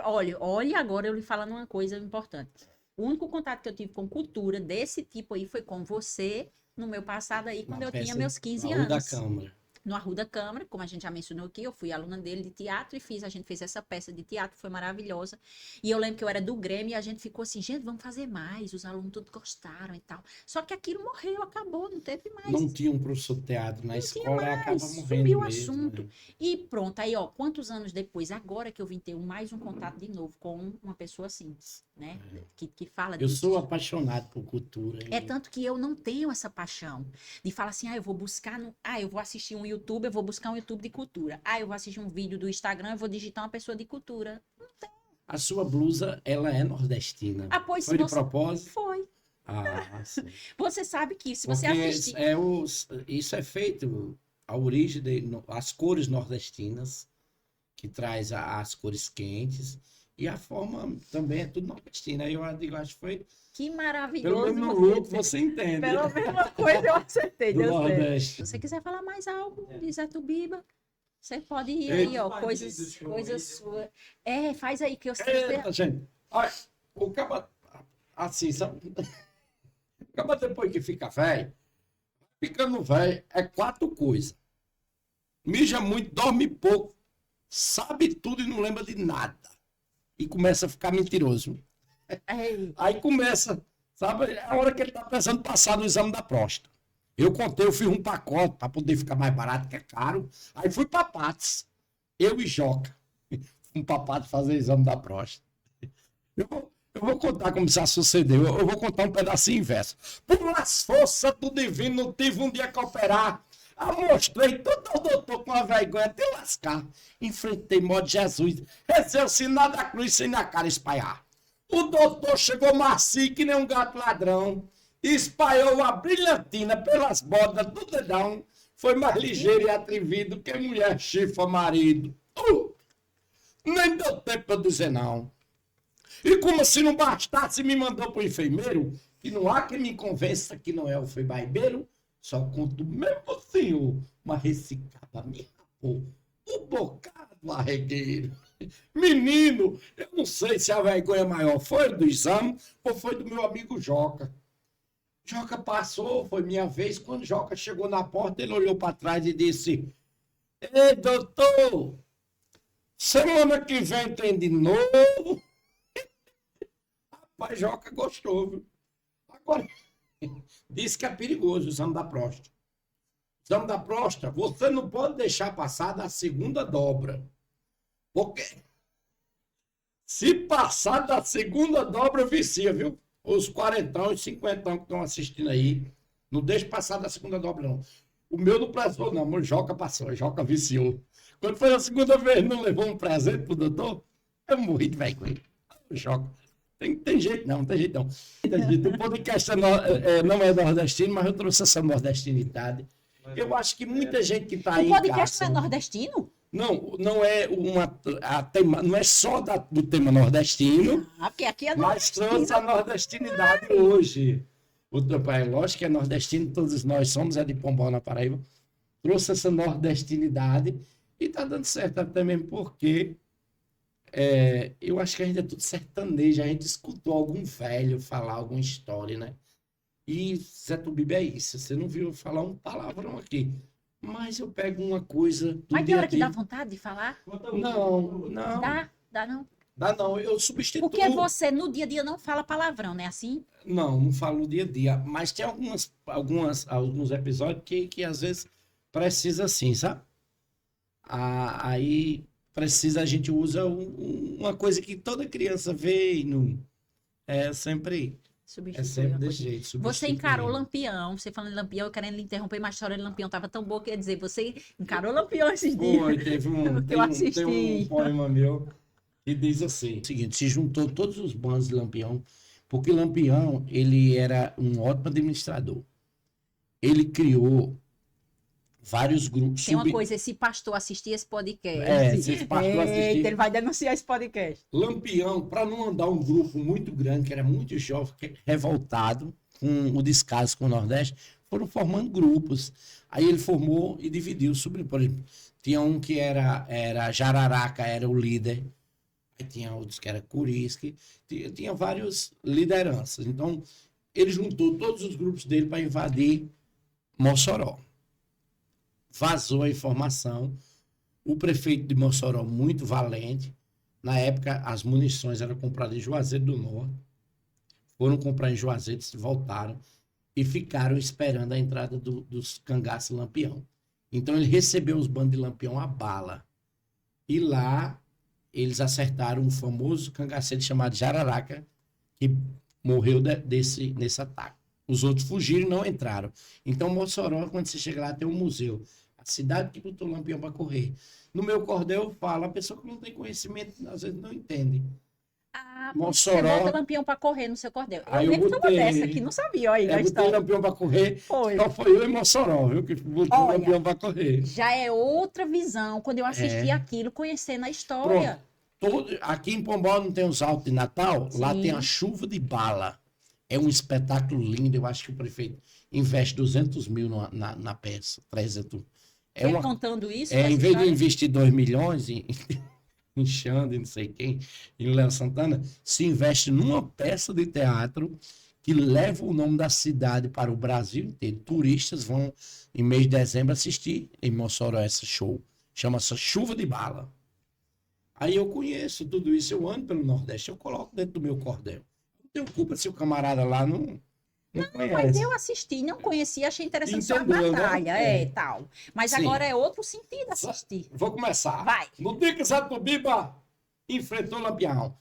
Olha agora eu lhe falando uma coisa importante. O único contato que eu tive com cultura desse tipo aí foi com você, no meu passado aí, quando eu tinha meus 15 anos.
Da Câmara.
No Arruda Câmara, como a gente já mencionou aqui, eu fui aluna dele de teatro e a gente fez essa peça de teatro, foi maravilhosa. E eu lembro que eu era do Grêmio e a gente ficou assim, gente, vamos fazer mais, os alunos todos gostaram e tal. Só que aquilo morreu, acabou, não teve mais.
Não tinha um professor de teatro na escola, e acaba morrendo
subiu o
mesmo,
assunto.
né?
E pronto, aí quantos anos depois, agora que eu vim ter mais um contato de novo com uma pessoa assim, né, que fala
Eu
disso.
sou apaixonado por cultura.
É tanto que eu não tenho essa paixão de falar assim, eu vou buscar, eu vou assistir um YouTube, eu vou buscar um YouTube de cultura. Eu vou assistir um vídeo do Instagram, eu vou digitar uma pessoa de cultura. Não tem.
A sua blusa, ela é nordestina.
Pois
foi de propósito?
Foi.
Sim.
Você sabe que se você
Porque
assistir...
isso é feito, a origem, as cores nordestinas, que traz as cores quentes, e a forma também é tudo nordestina. Aí eu digo, acho que foi...
Que maravilhoso.
Pelo mesmo look, você entende.
Pela mesma coisa eu acertei.
Do Nordeste.
Se você quiser falar mais algo de Zé Tubiba, você pode ir aí, coisas suas. Faz aí que eu sei.
Eita, gente. Olha, o caba, assim, sabe? O caba depois que fica velho, ficando velho, é 4 coisas. Mija muito, dorme pouco, sabe tudo e não lembra de nada. E começa a ficar mentiroso. Aí começa, sabe? É a hora que ele tá pensando em passar no exame da próstata. Eu fiz um pacote para poder ficar mais barato, que é caro. Aí fui para Patos, eu e Joca, um papato fazer o exame da próstata. Eu vou contar como isso sucedeu. Eu vou contar um pedacinho inverso. Por as forças do divino, não tive um dia que operar. Mostrei todo o doutor com a vergonha de lascar. Enfrentei modo Jesus. Recebeu o sinal da cruz sem na cara espalhar. O doutor chegou macio que nem um gato ladrão. Espalhou a brilhantina pelas bordas do dedão. Foi mais ligeiro e atrevido que mulher chifra marido. Nem deu tempo pra dizer não. E como se não bastasse, me mandou pro enfermeiro, que não há quem me convença que não é o foi barbeiro. Só conto mesmo senhor, mas recicada me rapou. O bocado arregueiro. Menino, eu não sei se a vergonha maior foi do exame ou foi do meu amigo Joca. Joca passou, foi minha vez. Quando Joca chegou na porta, ele olhou para trás e disse: Ei, doutor, semana que vem tem de novo. Rapaz, Joca gostou, viu? Agora, disse que é perigoso o exame da próstata. O exame da próstata, você não pode deixar passar da segunda dobra. Porque se passar da segunda dobra, vicia, viu? Os 40 e 50 que estão assistindo aí, Não deixa passar da segunda dobra, não. O meu não prezou, não. O Joca passou, o Joca viciou. Quando foi a segunda vez, não levou um presente pro doutor? Eu morri de velho com ele. O Joca. Tem jeito não, tem jeito não. O podcast não é nordestino, mas eu trouxe essa nordestinidade. Eu acho que muita gente que está aí.
O podcast não é nordestino?
Não é não é só do tema nordestino,
Porque aqui é
mas trouxe a nordestinidade hoje. O teu pai, lógico que é nordestino, todos nós somos, é de Pombal, na Paraíba. Trouxe essa nordestinidade e está dando certo até mesmo porque eu acho que a gente é tudo sertanejo, a gente escutou algum velho falar alguma história, né? E Zé Tubibe é isso, você não viu falar um palavrão aqui. Mas eu pego uma coisa do
Mas tem
dia
hora
a
que
dia.
dá vontade de falar?
Não.
Dá não.
Dá não, eu substituo.
Porque você no dia a dia não fala palavrão, né? Assim?
Não falo no dia a dia. Mas tem alguns episódios que às vezes precisa assim, sabe? Aí precisa, a gente usa uma coisa que toda criança vê e não. É sempre desse jeito.
Você encarou Lampião, você falando de Lampião, eu querendo lhe interromper, mas a história de Lampião estava tão boa, quer dizer, você encarou Lampião esses dias.
Foi, teve
que eu assisti.
tem um poema meu que diz assim: o seguinte, se juntou todos os bandos de Lampião, porque Lampião, ele era um ótimo administrador. Ele criou vários grupos.
Tem uma coisa, esse pastor assistir esse podcast.
Se esse pastor assistir.
Ele vai denunciar esse podcast.
Lampião, para não andar um grupo muito grande, que era muito jovem, revoltado com o descaso com o Nordeste, foram formando grupos. Aí ele formou e dividiu sobre, por exemplo, tinha um que era Jararaca, era o líder. Aí tinha outros que era Curisque, tinha várias lideranças. Então, ele juntou todos os grupos dele para invadir Mossoró. Vazou a informação. O prefeito de Mossoró, muito valente, na época as munições eram compradas em Juazeiro do Norte, foram comprar em Juazeiro, voltaram e ficaram esperando a entrada dos cangaços Lampião. Então ele recebeu os bandos de Lampião a bala. E lá eles acertaram um famoso cangaceiro chamado Jararaca, que morreu nesse ataque. Os outros fugiram e não entraram. Então Mossoró, quando você chega lá, tem um museu. A cidade que botou Lampião para correr. No meu cordel eu falo, a pessoa que não tem conhecimento, às vezes não entende.
Mossoró, você bota Lampião para correr no seu cordel.
Aí
eu mesmo sou uma dessa aqui, não sabia. Aí,
eu botei Lampião para correr, só foi eu e Mossoró, viu? Que botou Lampião para correr.
Já é outra visão, quando eu assisti aquilo, conhecendo a história.
Aqui em Pombal não tem os altos de Natal, sim. Lá tem a chuva de bala. É um espetáculo lindo, eu acho que o prefeito investe 200 mil na peça, 300 mil.
Contando isso?
Em vez de investir 2 milhões em Xande, não sei quem, em Léo Santana, se investe numa peça de teatro que leva o nome da cidade para o Brasil inteiro. Turistas vão, em mês de dezembro, assistir em Mossoró esse show. Chama-se Chuva de Bala. Aí eu conheço tudo isso, eu ando pelo Nordeste, eu coloco dentro do meu cordel. Não tenho culpa se o camarada lá não conhece.
Mas eu assisti, não conhecia, achei interessante só a batalha, né? Tal. Mas sim, agora é outro sentido assistir.
Vou começar.
Vai.
No dia que Zé Tubiba enfrentou Lampião,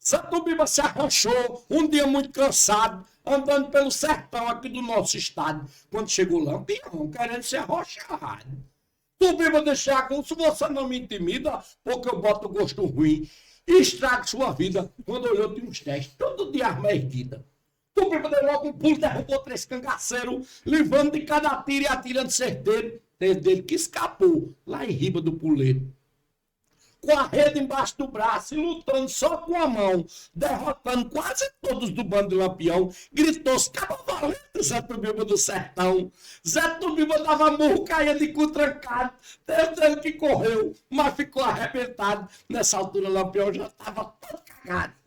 Zé Tubiba se arranchou, um dia muito cansado, andando pelo sertão aqui do nosso estado, quando chegou Lampião, querendo ser arrochado. Tubiba deixar com, se você não me intimida, porque eu boto gosto ruim e estrago sua vida. Quando olhou, tinha uns 10, todo de arma erguida. Tubiba deu logo um pulo, derrubou 3 cangaceiros, levando de cada tiro e atirando certeiro. Desde ele que escapou, lá em riba do puleiro. Com a rede embaixo do braço e lutando só com a mão, derrotando quase todos do bando de Lampião, gritou-se, cabo valente, Zé Tubiba do sertão. Zé Tubiba dava murro, caía de cu trancado, desde ele que correu, mas ficou arrebentado. Nessa altura, Lampião já estava todo cagado.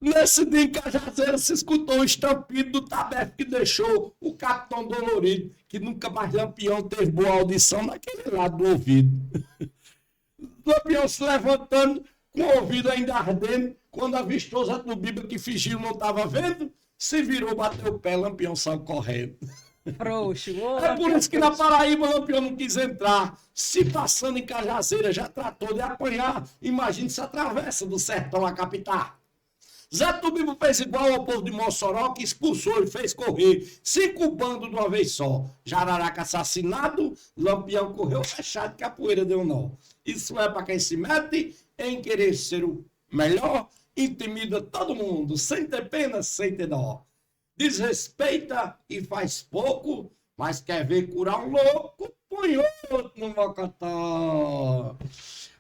Nesse dia em Cajazeira se escutou o estampido do tabefe que deixou o capitão dolorido, que nunca mais Lampião teve boa audição naquele lado do ouvido. Lampião se levantando, com o ouvido ainda ardendo, quando avistou Zé Tubiba que fingiu não estava vendo, se virou, bateu o pé, Lampião saiu correndo.
Frouxo.
É por isso que na Paraíba Lampião não quis entrar. Se passando em Cajazeira já tratou de apanhar, imagine se atravessa do sertão a capital. Zé Tubimo fez igual ao povo de Mossoró, que expulsou e fez correr 5 bandos de uma vez só. Jararaca assassinado, Lampião correu fechado, que a poeira deu nó. Isso é para quem se mete em querer ser o melhor, intimida todo mundo, sem ter pena, sem ter dó. Desrespeita e faz pouco, mas quer ver curar um louco, põe outro no mocotó.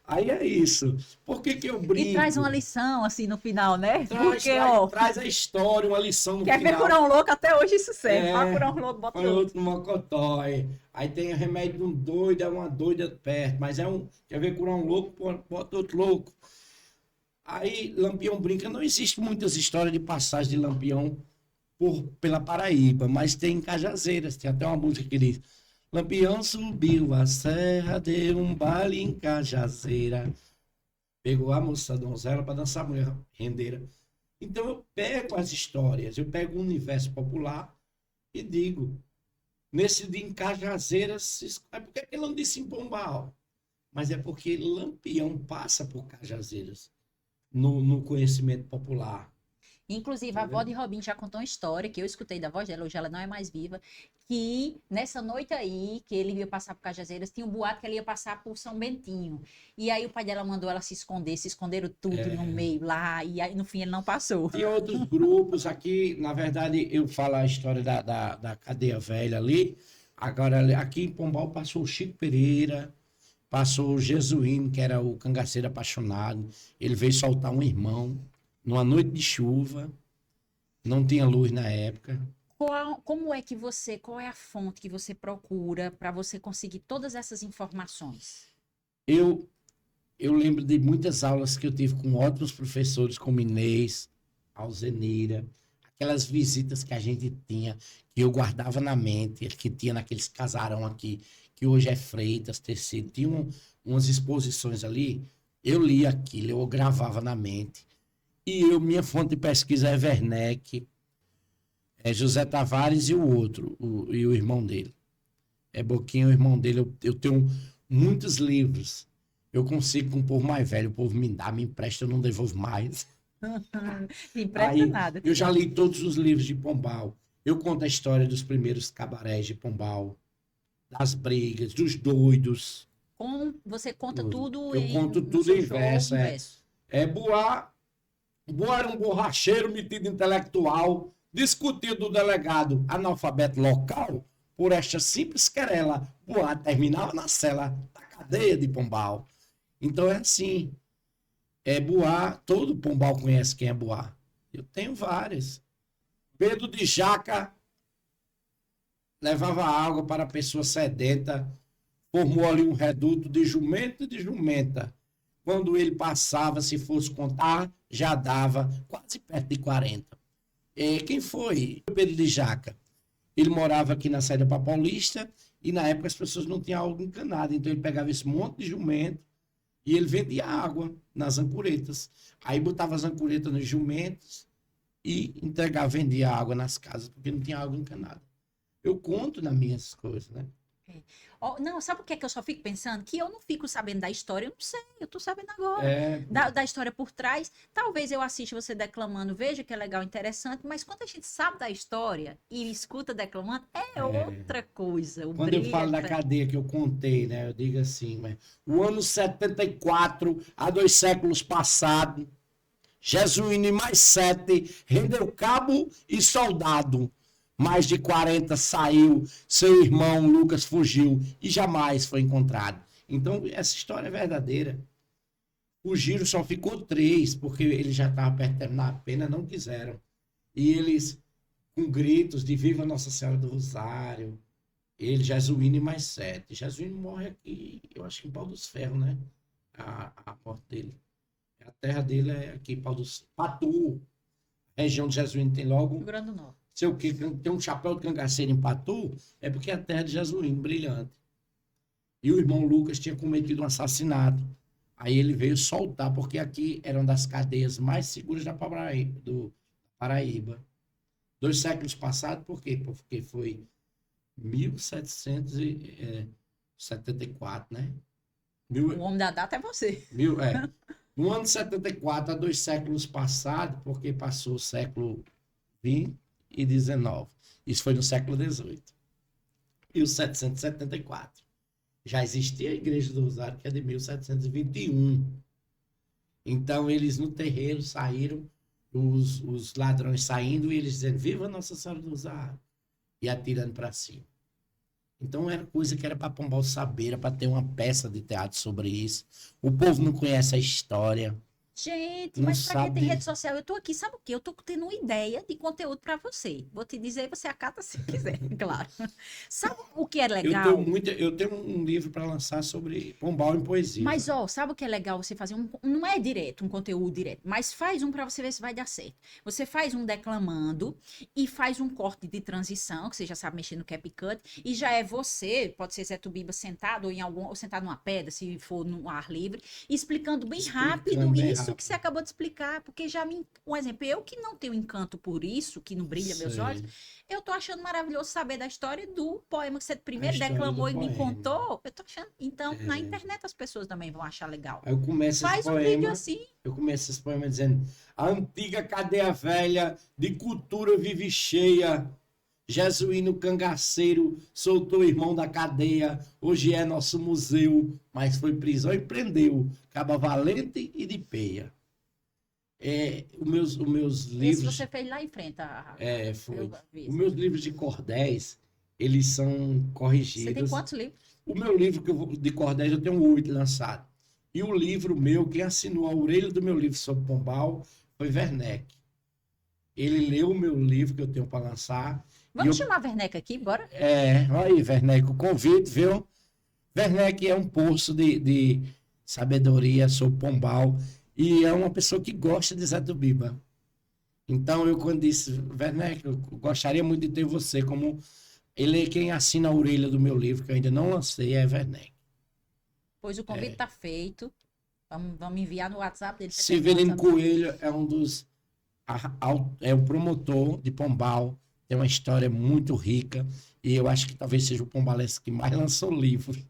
Aí é isso. Por que eu brinco?
E traz uma lição, assim, no final, né? Porque,
Traz a história, uma lição no
quer
final.
ver curar um louco, até hoje isso serve. Pra curar um louco, bota
põe outro no mocotó. Aí tem o remédio de um doido, é uma doida perto. Mas quer ver curar um louco, bota outro louco. Aí Lampião brinca. Não existe muitas histórias de passagem de Lampião pela Paraíba, mas tem em Cajazeiras. Tem até uma música que diz: Lampião subiu a serra, deu um baile em Cajazeira. Pegou a moça donzela para dançar a mulher rendeira. Então eu pego as histórias, eu pego o universo popular e digo, nesse dia em Cajazeiras, é porque ele não disse em Pombal, mas é porque Lampião passa por Cajazeiras no conhecimento popular.
Inclusive, a avó de Robin já contou uma história que eu escutei da voz dela, hoje ela não é mais viva, que nessa noite aí, que ele ia passar por Cajazeiras, tinha um boato que ele ia passar por São Bentinho. E aí o pai dela mandou ela se esconder, se esconderam tudo no meio lá, e aí no fim ele não passou.
Tem outros grupos aqui, na verdade, eu falo a história da cadeia velha ali. Agora, aqui em Pombal passou o Chico Pereira, passou o Jesuíno, que era o cangaceiro apaixonado. Ele veio soltar um irmão numa noite de chuva, não tinha luz na época.
Qual é a fonte que você procura para você conseguir todas essas informações?
Eu lembro de muitas aulas que eu tive com ótimos professores, como Inês, Alzenira, aquelas visitas que a gente tinha, que eu guardava na mente, que tinha naqueles casarão aqui, que hoje é Freitas, Tecido, tinha umas exposições ali, eu lia aquilo, eu gravava na mente. E minha fonte de pesquisa é Werneck, é José Tavares e o outro, e o irmão dele. É Boquinha, o irmão dele. Eu tenho muitos livros. Eu consigo com o povo mais velho, o povo me dá, me empresta, eu não devolvo mais.
Não empresta nada.
Eu já li todos os livros de Pombal. Eu conto a história dos primeiros cabarés de Pombal, das brigas, dos doidos.
Você conta tudo
Eu conto tudo em verso. Boar era um borracheiro metido intelectual, discutiu do delegado analfabeto local por esta simples querela. Boar terminava na cela da cadeia de Pombal. Então é assim. Boar, todo Pombal conhece quem é Boar. Eu tenho várias. Pedro de Jaca levava água para a pessoa sedenta, formou ali um reduto de jumento e de jumenta. Quando ele passava, se fosse contar, já dava quase perto de 40. Quem foi? Pedro de Jaca. Ele morava aqui na saída para Paulista e na época as pessoas não tinham água encanada. Então ele pegava esse monte de jumento e ele vendia água nas ancoretas. Aí botava as ancoretas nos jumentos e entregava, vendia água nas casas, porque não tinha água encanada. Eu conto nas minhas coisas, né?
Não, sabe o que é que eu só fico pensando? Que eu não fico sabendo da história, eu não sei, eu tô sabendo agora. Da história por trás. Talvez eu assista você declamando, veja que é legal, interessante, mas quando a gente sabe da história e escuta declamando, é outra coisa.
Quando eu falo da cadeia que eu contei, né? Eu digo assim, mas o ano 74, há 2 séculos passados, Jesuíno e mais 7 rendeu cabo e soldado. Mais de 40 saiu, seu irmão Lucas fugiu e jamais foi encontrado. Então, essa história é verdadeira. Fugiram, só ficou 3, porque ele já estava perto de terminar a pena, não quiseram. E eles, com gritos de Viva Nossa Senhora do Rosário, ele, Jesuíno e mais 7. Jesuíno morre aqui, eu acho que em Pau dos Ferros, né? A morte dele. A terra dele é aqui, Pau dos Patu. A região de Jesuíno tem logo...
Rio Grande do Norte.
Sei o que, tem um chapéu de cangaceiro em Patu, é porque é a terra de Jesuíno, brilhante. E o irmão Lucas tinha cometido um assassinato. Aí ele veio soltar, porque aqui era uma das cadeias mais seguras da Paraíba. 2 séculos passados, por quê? Porque foi 1774, né?
O homem da data é você.
No ano 74, há 2 séculos passados, porque passou o século XX e XIX. Isso foi no século XVIII. E o 774. Já existia a Igreja do Rosário, que é de 1721. Então, eles no terreiro saíram, os ladrões saindo e eles dizendo: Viva Nossa Senhora do Rosário! E atirando para cima. Então, era coisa que era para Pombal saber, era para ter uma peça de teatro sobre isso. O povo não conhece a história,
Gente,
não
mas pra que
sabe
tem rede
de...
social? Eu tô aqui, sabe o quê? Eu tô tendo uma ideia de conteúdo pra você. Vou te dizer, você acata se quiser, claro. Sabe o que é legal?
Eu tenho um livro para lançar sobre Pombal em poesia,
Mas,
sabe?
ó, sabe o que é legal você fazer um. Não é direto, um conteúdo direto, mas faz um pra você ver se vai dar certo. Você faz um declamando e faz um corte de transição, que você já sabe mexer no CapCut, e já é você, pode ser Zé Tubiba sentado ou em algum, ou sentado numa pedra, se for no ar livre, explicando bem
Explicando
rápido
bem
isso que
rápido.
você acabou de explicar, porque já me. Um exemplo, eu que não tenho encanto por isso, que não brilha meus olhos,
Sei.
eu tô achando maravilhoso saber da história do poema que você
A
primeiro
história do
declamou e me
poema.
contou. Eu tô achando. Então, na
É.
internet as pessoas também vão achar legal.
Aí eu começo esse
Faz um vídeo
poema,
assim.
eu começo esse poema dizendo: A antiga cadeia velha de cultura vive cheia. Jesuíno cangaceiro soltou o irmão da cadeia. Hoje é nosso museu, mas foi prisão e prendeu. Caba valente e de peia. Os meus
Esse você
livros,
fez lá em frente. Eu
foi.
vi
Os
esse
meus
aí.
livros de cordéis, eles são
Você tem
corrigidos.
quantos livros?
O meu livro de cordéis, eu tenho 8 lançado. E o livro meu, quem assinou a orelha do meu livro sobre Pombal foi Werneck. Ele leu o meu livro que eu tenho para lançar. E
Vamos
eu,
chamar a Werneck aqui, bora?
olha aí, Werneck, o convite, viu? Werneck é um poço de sabedoria sobre Pombal e é uma pessoa que gosta de Zé do Biba. Então, eu quando disse, Werneck, eu gostaria muito de ter você como... Ele é quem assina a orelha do meu livro, que eu ainda não lancei, é Werneck.
Pois o convite tá feito. Vamos enviar no WhatsApp dele. Você tem
Severino
WhatsApp?
Coelho é é o promotor de Pombal, tem uma história muito rica e eu acho que talvez seja o pombalense que mais lançou livros.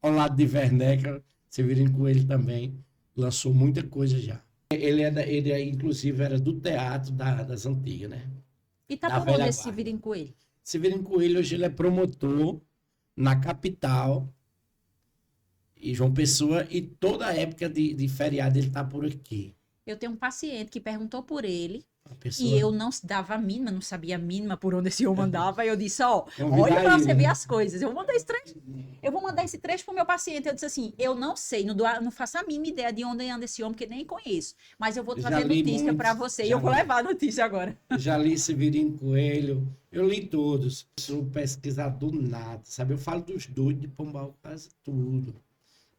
Ao lado de Werneck, Severino Coelho também lançou muita coisa já. Inclusive era do teatro das antigas, né?
E tá
Da
por onde
velha
esse
guarda.
Virim Coelho?
Severino Coelho hoje ele é promotor na capital e João Pessoa e toda a época de feriado ele tá por aqui.
Eu tenho um paciente que perguntou por ele.
A
E
pessoa
eu não dava a mínima, não sabia a mínima por onde esse homem andava. E eu disse, ó, olha
convidar
para você
ele,
ver
né?
as coisas. Eu vou mandar esse trecho pro meu paciente. Eu disse assim, eu não sei, não faço a mínima ideia de onde anda esse homem, que nem conheço. Mas eu vou
Já
trazer
li
notícia
muito,
para você. E eu vou levar a notícia agora.
já li Severino Coelho, eu li todos. Sou pesquisador nato, sabe? Eu falo dos doidos de Pombal, quase tudo.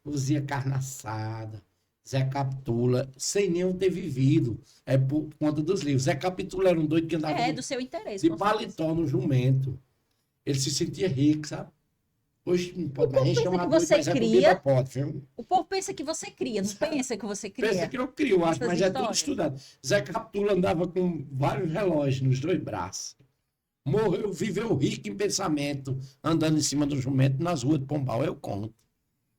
Luzia Carnaçada, Zé Capitula, sem nenhum ter vivido. É por conta dos livros. Zé Capitula era um doido que andava
É, do seu interesse,
de
com certeza.
paletó no jumento. Ele se sentia rico, sabe? Hoje não
O
pode mais
povo
nem
pensa
chamar
que
doido,
você
mas é do Biba
cria.
pode, viu?
O povo pensa que você cria, não pensa que você
Pensa
cria
que eu crio, acho,
essas
mas é tudo
histórias.
estudado. Zé Capitula andava com vários relógios nos 2 braços. Morreu, viveu rico em pensamento, andando em cima do jumento nas ruas de Pombal, eu conto.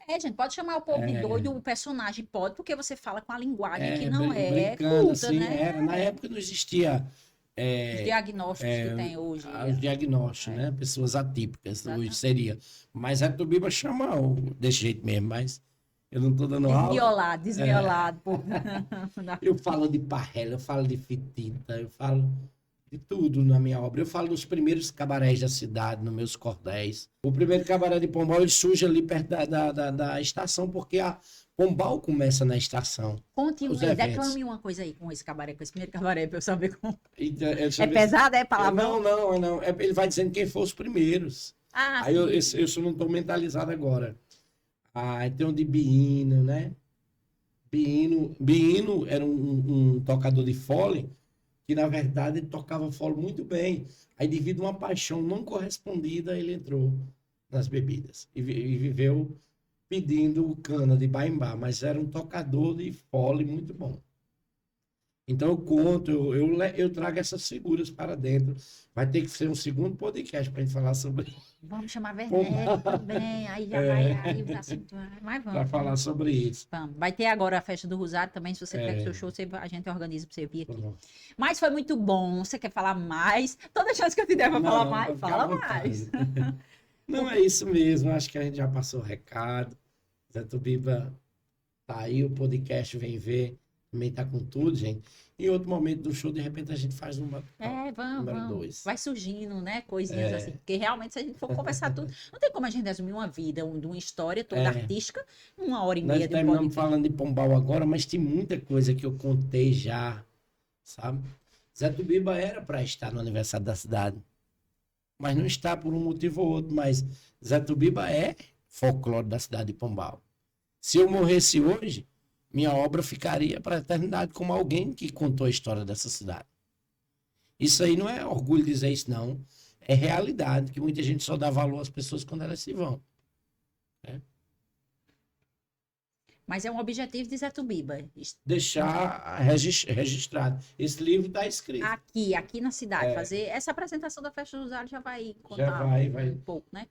É, gente, pode chamar o povo de
É,
doido, o personagem pode, porque você fala com a linguagem que não é
brincando
culta,
assim,
né?
era. Na época não existia
Os
é,
diagnósticos que tem hoje.
os diagnósticos,
É,
né? Pessoas atípicas, hoje
exatamente.
seria. Mas a Tubiba chama desse jeito mesmo, mas eu não estou dando aula.
Desmiolado,
É,
desmiolado, povo.
eu falo de parrela, eu falo de fitita, eu falo de tudo na minha obra. Eu falo dos primeiros cabarés da cidade, nos meus cordéis. O primeiro cabaré de Pombal ele surge ali perto da estação, porque a Pombal começa na estação,
Conte um
os
aí,
eventos.
declame uma coisa aí com esse cabaré, com esse primeiro cabaré, pra eu saber como.
Então, deixa
É
eu ver se-
pesado, é palavrão?
não. Ele vai dizendo quem foram os primeiros.
Ah,
Aí
sim.
eu só não estou mentalizado agora. Ah, tem um de Biino, né? Biino era um tocador de fole que, na verdade, ele tocava fole muito bem. Aí, devido a uma paixão não correspondida, ele entrou nas bebidas e viveu pedindo cana de baimbá, mas era um tocador de fole muito bom. Então eu conto, eu trago essas figuras para dentro. Vai ter que ser um segundo podcast para a gente falar sobre
Vamos chamar Werneck
Pombal,
também, aí já vai, aí o assunto vai, mas
para
vamos,
falar sobre isso.
vamos. Vai ter agora a festa do Rosário também, se você tiver com seu
É,
show, a gente organiza para você vir aqui.
pronto.
Mas foi muito bom, você quer falar mais? Toda chance que eu te der pra falar
Não,
mais,
pode ficar à
fala mais.
vontade. Não, é isso mesmo. Acho que a gente já passou o recado. Zé Tubiba tá aí, o podcast Vem Ver. Também tá com tudo, gente. Em outro momento do show, de repente, a gente faz uma número
Vamos.
2.
Vai surgindo, né? Coisinhas
É,
assim. Porque realmente, se a gente for conversar tudo, não tem como a gente resumir uma vida, de uma história toda
é.
artística, em 1 hora e meia
Nós
de um
terminamos
podcast.
falando de Pombal agora, mas tem muita coisa que eu contei já, sabe? Zé Tubiba era para estar no aniversário da cidade, mas não está por um motivo ou outro. Mas Zé Tubiba é folclore da cidade de Pombal. Se eu morresse hoje, minha obra ficaria para a eternidade como alguém que contou a história dessa cidade. Isso aí não é orgulho dizer isso, não. É realidade, que muita gente só dá valor às pessoas quando elas se vão. Né?
Mas é um objetivo de Zé Tubiba.
Deixar registrado. Esse livro está escrito.
Aqui na cidade, fazer essa apresentação da Festa do Rosário já vai
Já
contar
vai.
um pouco, né?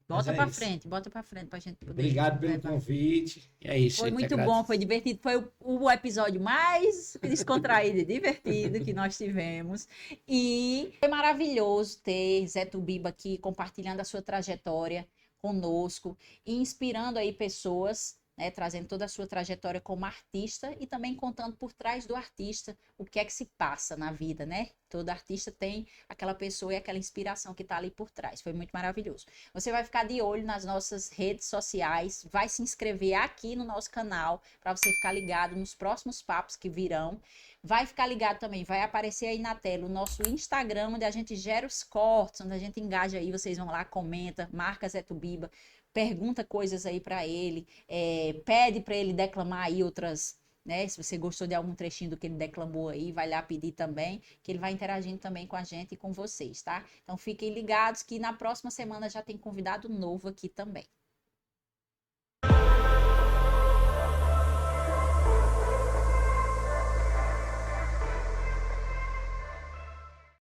Mas é isso.
Bota pra frente pra gente poder
Obrigado pelo
levar.
convite. É isso.
Foi
eu que
muito bom,
agradeço.
foi divertido. Foi o episódio mais descontraído e divertido que nós tivemos. E foi maravilhoso ter Zé Tubiba aqui compartilhando a sua trajetória conosco e inspirando aí pessoas, né, trazendo toda a sua trajetória como artista e também contando por trás do artista o que é que se passa na vida, né? Todo artista tem aquela pessoa e aquela inspiração que está ali por trás. Foi muito maravilhoso. Você vai ficar de olho nas nossas redes sociais, vai se inscrever aqui no nosso canal para você ficar ligado nos próximos papos que virão. Vai ficar ligado também, vai aparecer aí na tela o nosso Instagram, onde a gente gera os cortes, onde a gente engaja aí, vocês vão lá, comenta, marca Zé Tubiba, pergunta coisas aí para ele, pede para ele declamar aí outras, né? Se você gostou de algum trechinho do que ele declamou aí, vai lá pedir também, que ele vai interagindo também com a gente e com vocês, tá? Então fiquem ligados que na próxima semana já tem convidado novo aqui também.